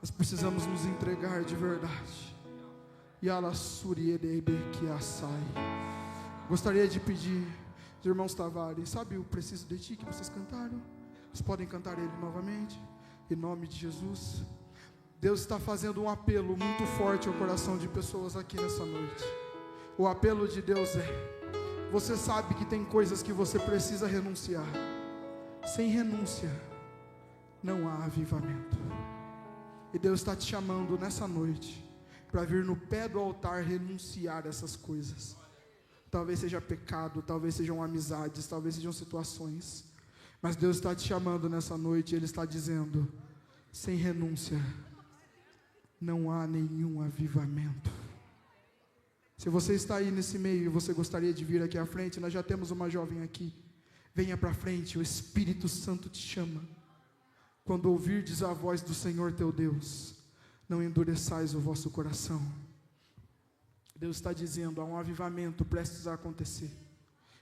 Nós precisamos nos entregar de verdade. Gostaria de pedir os irmãos Tavares, sabe o Preciso de Ti que vocês cantaram? Vocês podem cantar ele novamente, em nome de Jesus. Deus está fazendo um apelo muito forte ao coração de pessoas aqui nessa noite. O apelo de Deus é: você sabe que tem coisas que você precisa renunciar. Sem renúncia não há avivamento. E Deus está te chamando nessa noite para vir no pé do altar renunciar essas coisas. Talvez seja pecado, talvez sejam amizades, talvez sejam situações, mas Deus está te chamando nessa noite. Ele está dizendo: sem renúncia não há nenhum avivamento. Se você está aí nesse meio e você gostaria de vir aqui à frente, nós já temos uma jovem aqui. Venha para frente, o Espírito Santo te chama. Quando ouvirdes a voz do Senhor teu Deus, não endureçais o vosso coração. Deus está dizendo: há um avivamento prestes a acontecer.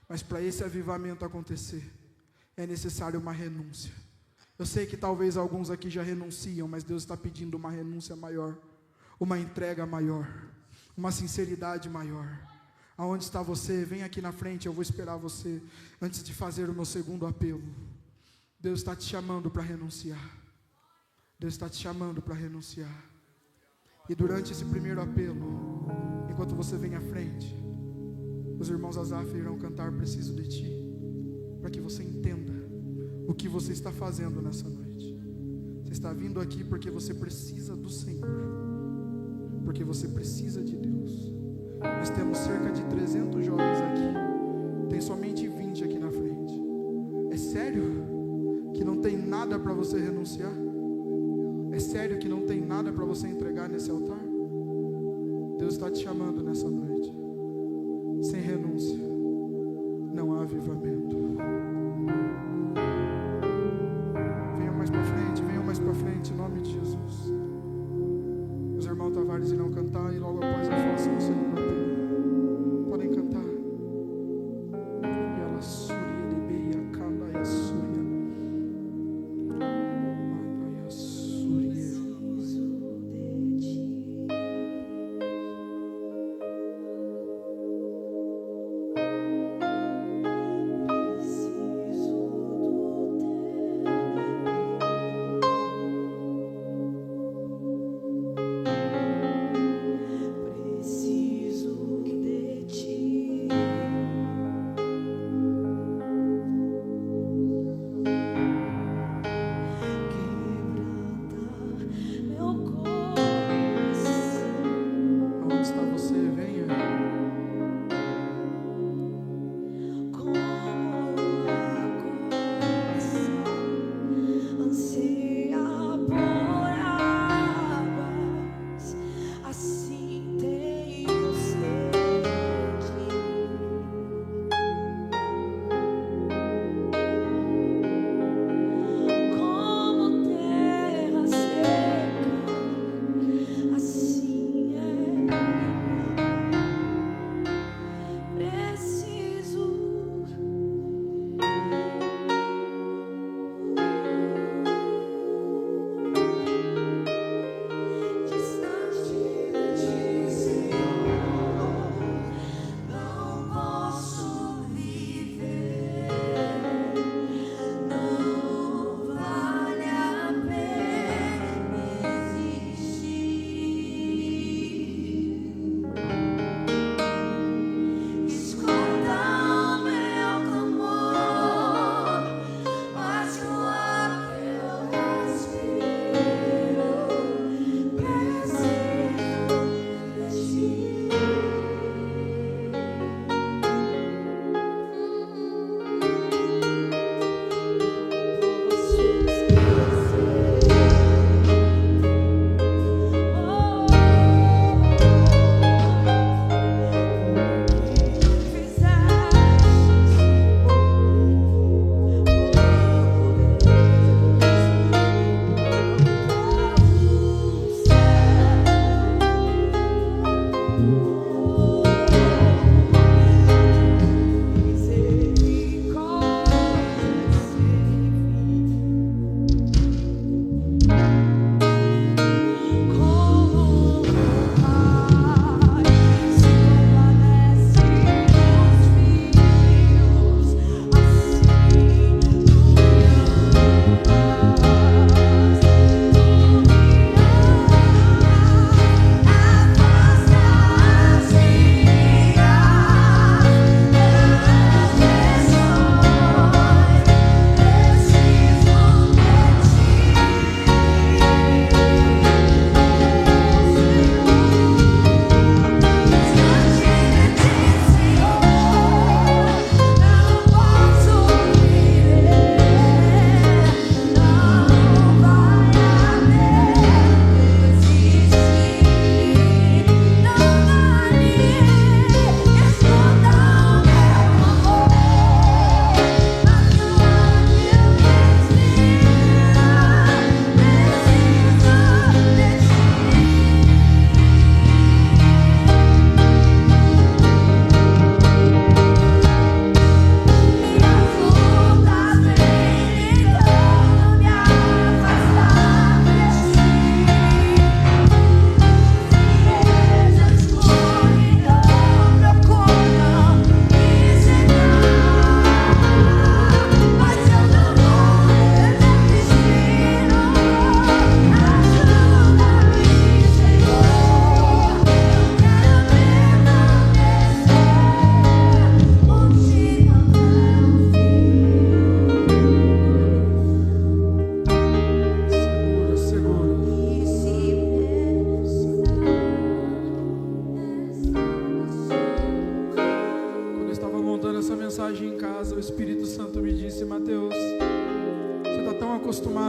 Mas para esse avivamento acontecer, é necessário uma renúncia. Eu sei que talvez alguns aqui já renunciam, mas Deus está pedindo uma renúncia maior, uma entrega maior, uma sinceridade maior. Aonde está você? Vem aqui na frente, eu vou esperar você, antes de fazer o meu segundo apelo. Deus está te chamando para renunciar. Deus está te chamando para renunciar. E durante esse primeiro apelo, enquanto você vem à frente, os irmãos Azaf irão cantar Preciso de Ti, para que você entenda o que você está fazendo nessa noite. Você está vindo aqui porque você precisa do Senhor, porque você precisa de Deus. Nós temos cerca de 300 jovens aqui, tem somente 20 aqui na frente. É sério que não tem nada para você renunciar? É sério que não tem nada para você entregar nesse altar? Deus está te chamando nessa noite. Sem renúncia não há avivamento. Venham mais para frente, em nome de Jesus. Os irmãos Tavares irão cantar e logo após eu faço o segundo apelo. Podem cantar. E ela suria de beia, canda e a suria. Preciso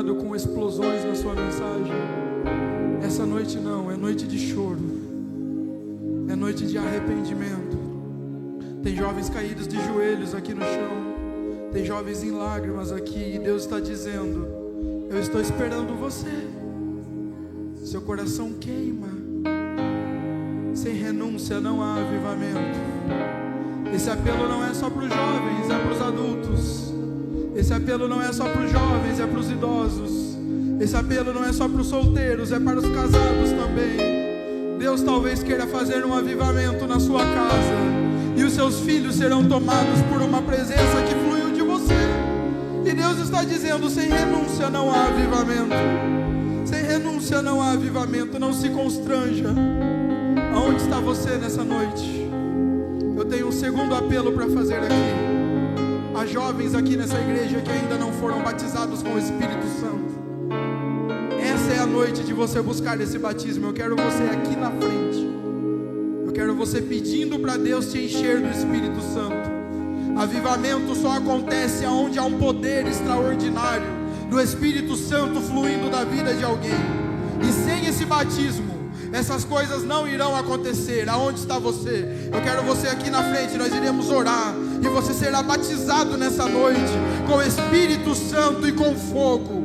animado com explosões na sua mensagem. Essa noite não, é noite de choro, é noite de arrependimento. Tem jovens caídos de joelhos aqui no chão, tem jovens em lágrimas aqui, e Deus está dizendo: eu estou esperando você. Seu coração queima, sem renúncia não há avivamento. Esse apelo não é só para os jovens, é para os adultos. Esse apelo não é só para os jovens, é para os idosos. Esse apelo não é só para os solteiros, é para os casados também. Deus talvez queira fazer um avivamento na sua casa, e os seus filhos serão tomados por uma presença que fluiu de você. E Deus está dizendo: sem renúncia não há avivamento. Sem renúncia não há avivamento. Não se constranja. Aonde está você nessa noite? Eu tenho um segundo apelo para fazer aqui. Há jovens aqui nessa igreja que ainda não foram batizados com o Espírito Santo. Essa é a noite de você buscar esse batismo. Eu quero você aqui na frente. Eu quero você pedindo para Deus te encher do Espírito Santo. Avivamento só acontece onde há um poder extraordinário do Espírito Santo fluindo da vida de alguém. E sem esse batismo, essas coisas não irão acontecer. Aonde está você? Eu quero você aqui na frente. Nós iremos orar, e você será batizado nessa noite com o Espírito Santo e com fogo.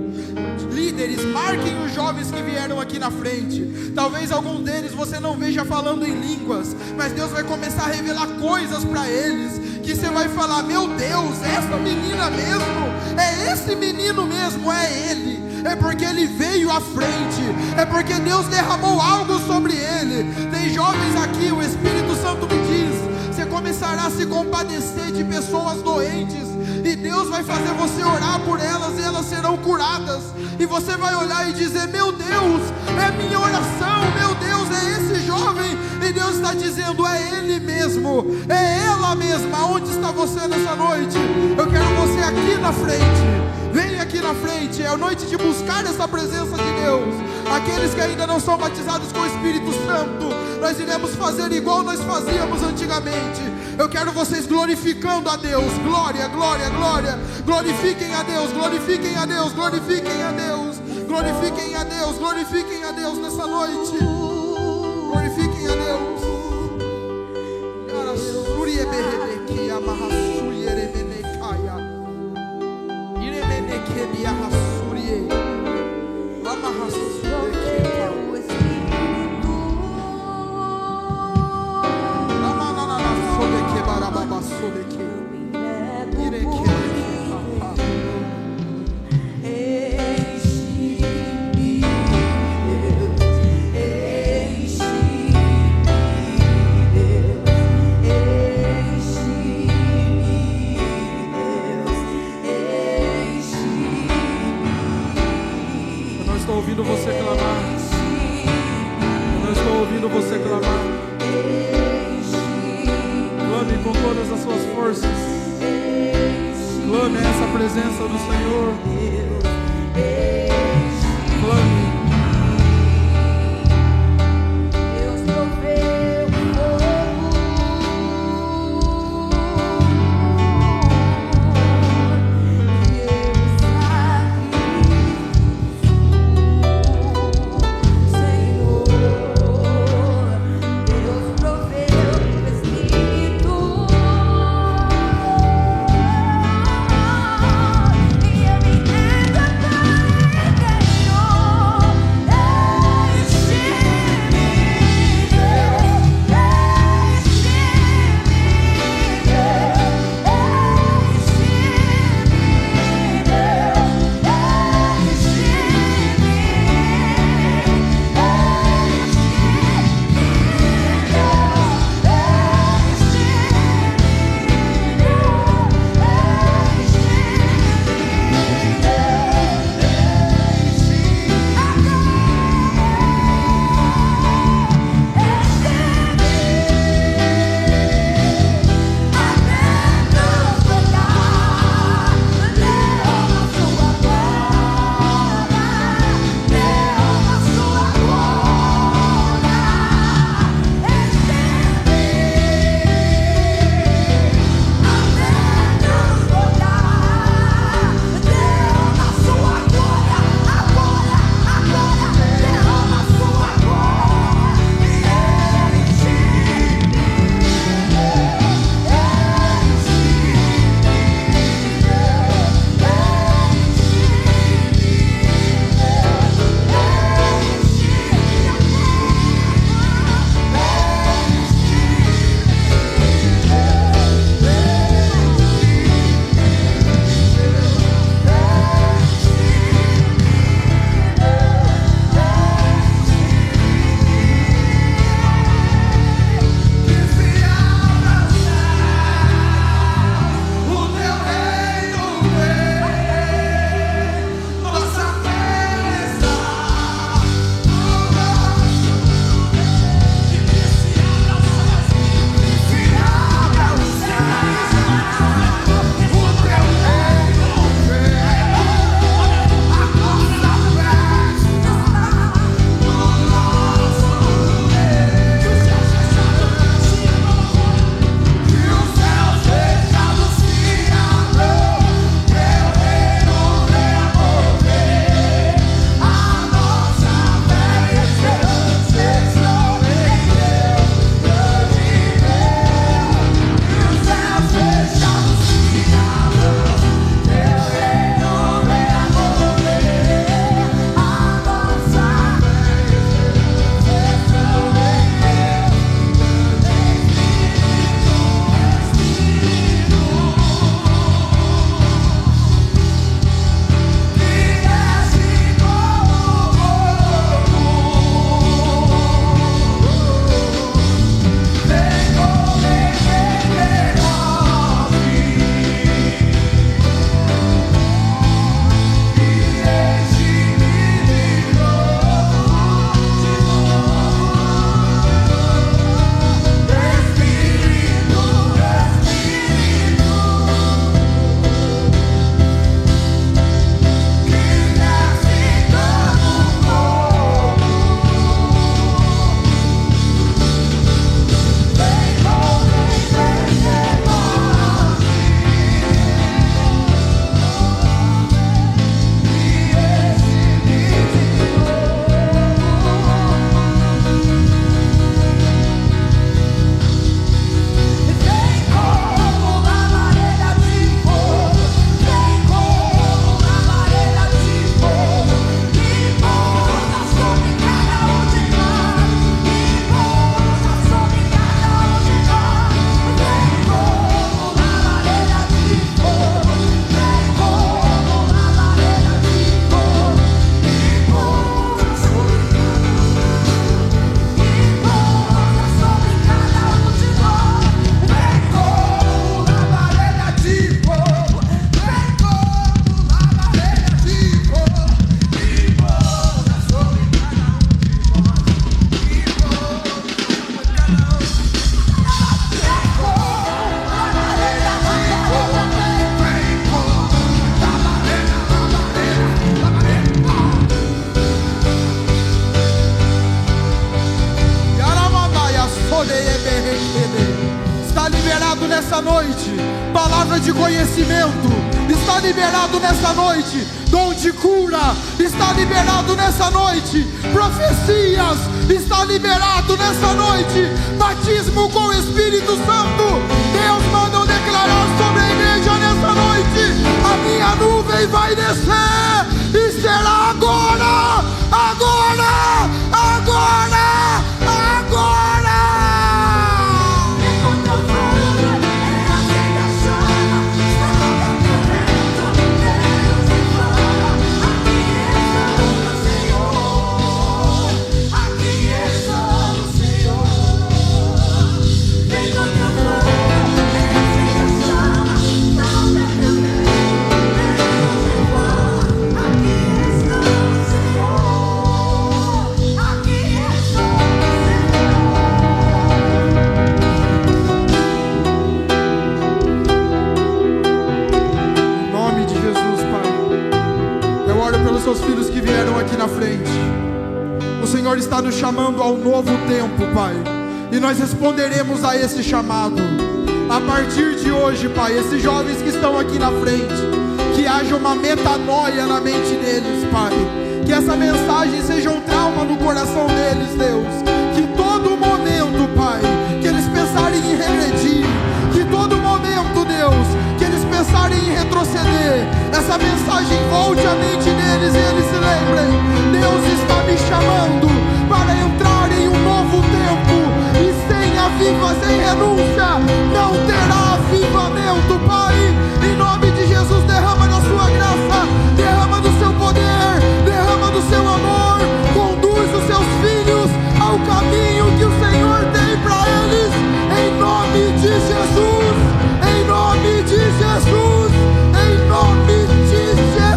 Líderes, marquem os jovens que vieram aqui na frente. Talvez algum deles você não veja falando em línguas, mas Deus vai começar a revelar coisas para eles, que você vai falar: meu Deus, essa menina mesmo, é esse menino mesmo, é ele. É porque ele veio à frente, é porque Deus derramou algo sobre ele. Tem jovens aqui, o Espírito Santo me diz: você começará a se compadecer de pessoas doentes, e Deus vai fazer você orar por elas, e elas serão curadas. E você vai olhar e dizer: meu Deus, é minha oração, meu Deus, é esse jovem. E Deus está dizendo: é ele mesmo, é ela mesma. Onde está você nessa noite? Eu quero você aqui na frente. Vem aqui na frente. É a noite de buscar essa presença de Deus. Aqueles que ainda não são batizados com o Espírito Santo, nós iremos fazer igual nós fazíamos antigamente. Eu quero vocês glorificando a Deus. Glória, glória, glória. Glorifiquem a Deus, glorifiquem a Deus, glorifiquem a Deus. Glorifiquem a Deus, glorifiquem a Deus nessa noite. Glorifiquem a Deus. Ouvindo você clamar, eu não estou ouvindo você clamar. Clame com todas as suas forças. Clame essa presença do Senhor. Clame. E eu me entrego nessa noite palavra de conhecimento, está liberado nessa noite dom de cura, está liberado nessa noite profecias, está liberado nessa noite batismo com o Espírito Santo. Deus manda eu declarar sobre a igreja nessa noite: a minha nuvem vai descer e será agora, agora, agora, agora. Seus filhos que vieram aqui na frente, o Senhor está nos chamando a um novo tempo, Pai, e nós responderemos a esse chamado. A partir de hoje, Pai, esses jovens que estão aqui na frente, que haja uma metanoia na mente deles, Pai, que essa mensagem seja um trauma no coração deles, Deus, que todo momento, Pai, que eles pensarem em regredir, que todo momento, Deus, que eles pensarem em retroceder, essa mensagem volte à mente deles e eles se lembrem: Deus está me chamando para entrar em um novo tempo, e sem avivas, sem renúncia, não terá avivamento, Pai. Em nome de Jesus, derrama da sua graça, derrama do seu poder, derrama do seu amor, conduz os seus filhos ao caminho que o Senhor tem para eles, em nome de Jesus, em nome de Jesus, em nome de Jesus.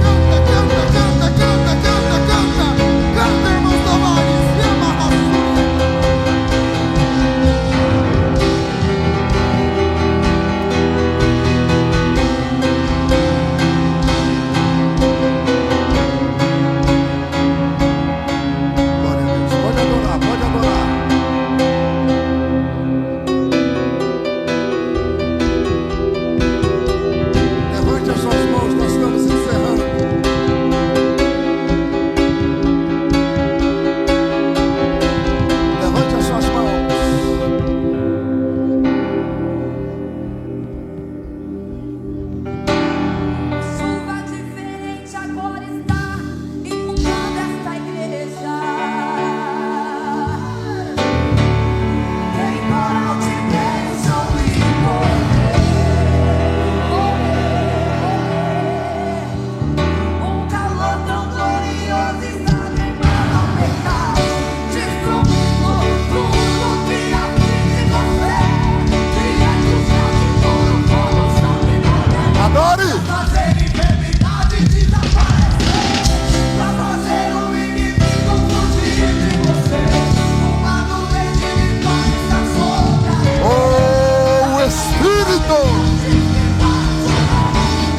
Canta, canta, canta, canta, canta, canta, canta, irmãos Tavares, e amarra. Glória a Deus. Pode adorar, pode adorar. Levante as suas mãos, nós estamos encerrando. Levante as suas mãos. Chuva diferente agora está inundando esta igreja. Temporal de bênção e poder. Calor tão glorioso está queimando o pecado, destruindo tudo que aflige você. Criando o céu de fogo, fogo, sangue e poder. Adore! Fazer enfermidade desaparecer, pra fazer o inimigo fugir de você. Uma nuvem de vitória está sobre a terra. Oh, o Espírito!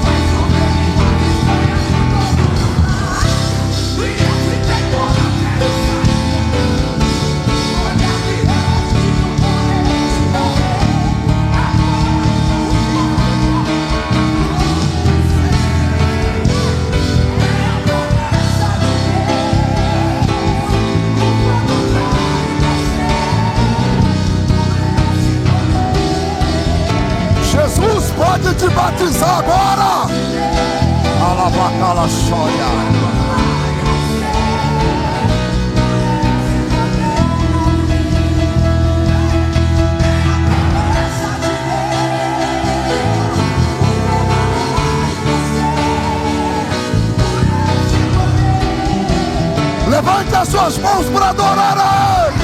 Vai chover enquanto sonha por todo lugar. E esse temor não quero sair. Olha a viragem do poder de morrer. Jesus pode te batizar agora! Alabacala choia. Levante as suas mãos para adorar a Ele.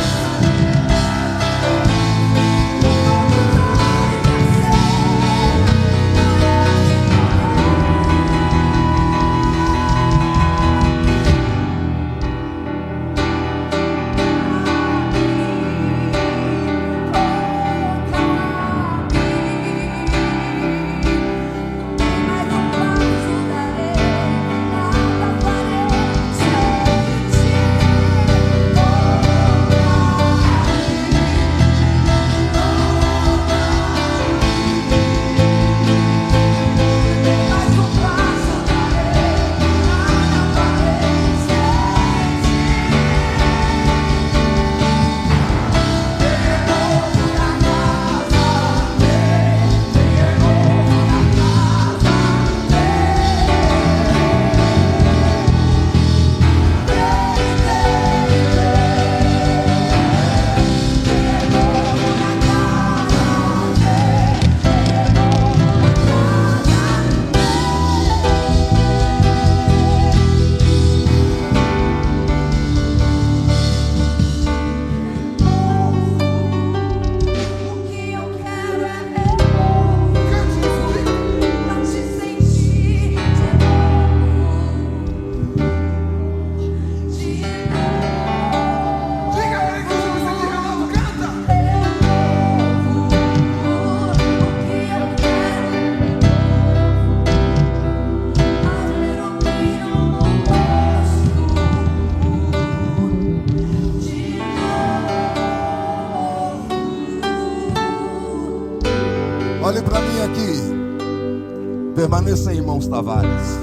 Permaneça aí, irmãos Tavares.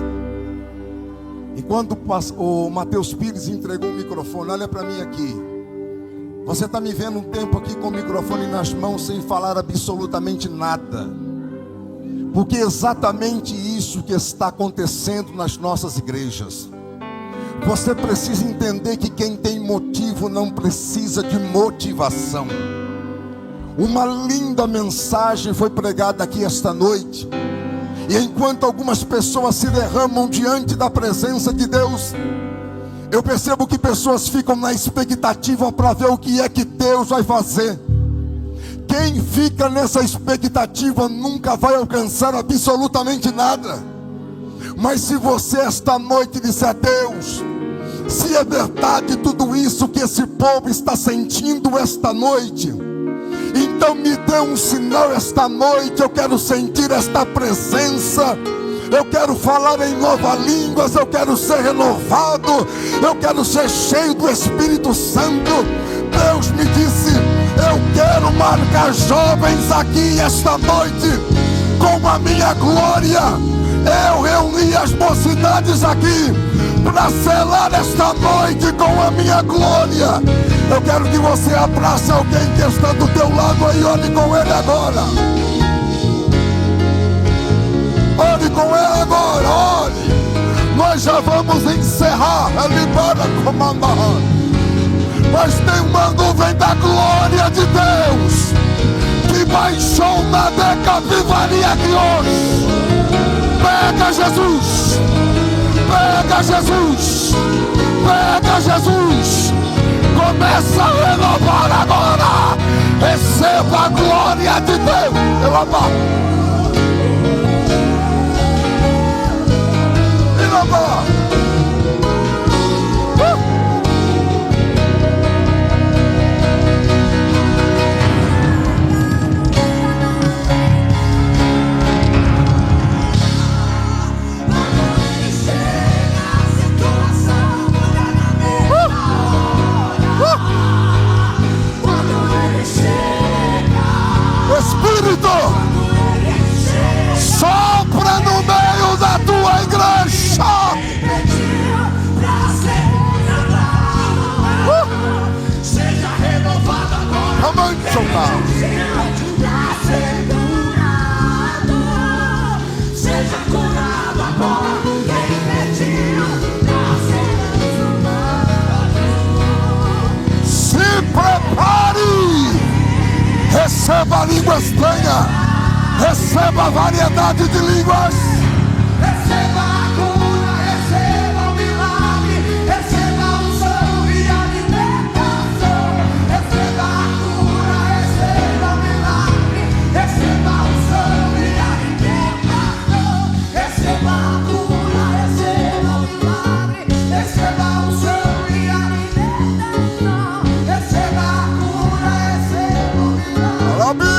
E quando o Mateus Pires entregou o microfone, olha para mim aqui. Você está me vendo um tempo aqui com o microfone nas mãos, sem falar absolutamente nada. Porque é exatamente isso que está acontecendo nas nossas igrejas. Você precisa entender que quem tem motivo não precisa de motivação. Uma linda mensagem foi pregada aqui esta noite. E enquanto algumas pessoas se derramam diante da presença de Deus, eu percebo que pessoas ficam na expectativa para ver o que é que Deus vai fazer. Quem fica nessa expectativa nunca vai alcançar absolutamente nada. Mas se você esta noite disser: Deus, se é verdade tudo isso que esse povo está sentindo esta noite, então me dê um sinal esta noite. Eu quero sentir esta presença. Eu quero falar em novas línguas. Eu quero ser renovado. Eu quero ser cheio do Espírito Santo. Deus me disse: eu quero marcar jovens aqui esta noite com a minha glória. Eu reuni as mocidades aqui para selar esta noite com a minha glória. Eu quero que você abrace alguém que está do teu lado aí. Ore com ele agora. Ore com ele agora. Ore. Nós já vamos encerrar. Ele para comandar. Mas tem uma nuvem da glória de Deus que baixou na Decapivaria aqui hoje. Pega Jesus. Pega Jesus. Pega Jesus. Começa a renovar agora. Receba a glória de Deus. Eu amar. Eu amar. Espírito, sopra no meio da tua igreja. Seja renovado agora. Seja curado agora. Quem pediu pra ser transformado. Se prepare. Receba a língua estranha. Receba a variedade de línguas. Receba a cura, receba o milagre. Receba a unção e a libertação. Receba a cura, receba o milagre. Receba a unção e a libertação. Receba a cura, receba o milagre. Receba a unção e a libertação. Receba a cura, receba o milagre.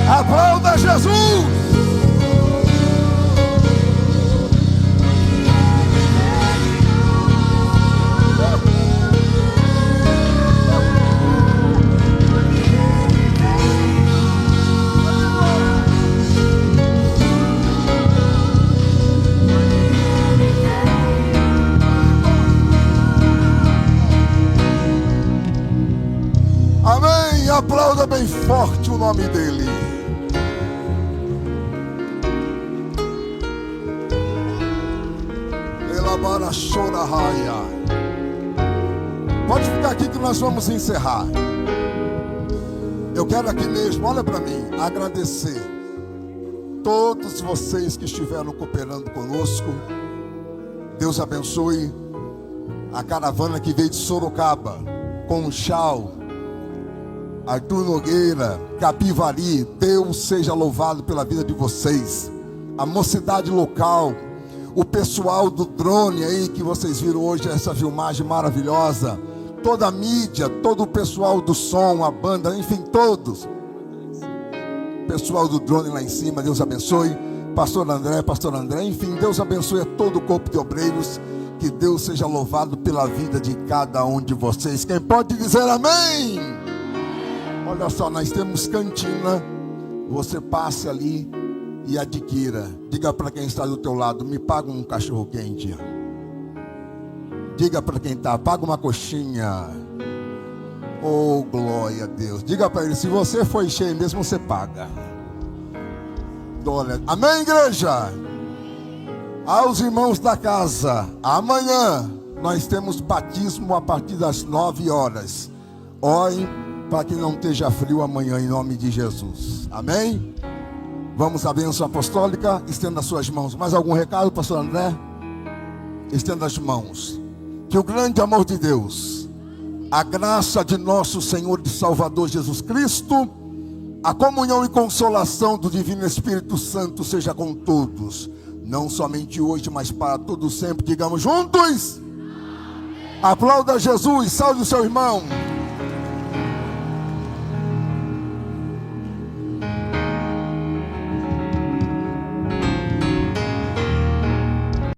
Aplauda Jesus. Amém. Aplauda bem forte o nome dele. Pode ficar aqui que nós vamos encerrar. Eu quero aqui mesmo, olha para mim, agradecer todos vocês que estiveram cooperando conosco. Deus abençoe a caravana que veio de Sorocaba, Conchal, Arthur Nogueira, Capivari. Deus seja louvado pela vida de vocês. A mocidade local, o pessoal do drone aí que vocês viram hoje, essa filmagem maravilhosa, toda a mídia, todo o pessoal do som, a banda, enfim, todos. Pessoal do drone lá em cima, Deus abençoe. Pastor André, enfim, Deus abençoe a todo o corpo de obreiros. Que Deus seja louvado pela vida de cada um de vocês. Quem pode dizer amém? Olha só, nós temos cantina. Você passe ali e adquira. Diga para quem está do teu lado: me paga um cachorro quente. Diga para quem está: paga uma coxinha. Oh, glória a Deus. Diga para ele: se você foi cheio mesmo, você paga. Glória. Amém, igreja? Aos irmãos da casa, amanhã nós temos batismo a partir das 9 horas. Orem para que não esteja frio amanhã, em nome de Jesus. Amém? Vamos à bênção apostólica. Estenda as suas mãos. Mais algum recado, pastor André? Estenda as mãos. Que o grande amor de Deus, a graça de nosso Senhor e Salvador Jesus Cristo, a comunhão e consolação do Divino Espírito Santo seja com todos, não somente hoje, mas para todos sempre. Digamos juntos: aplauda Jesus, salve o seu irmão.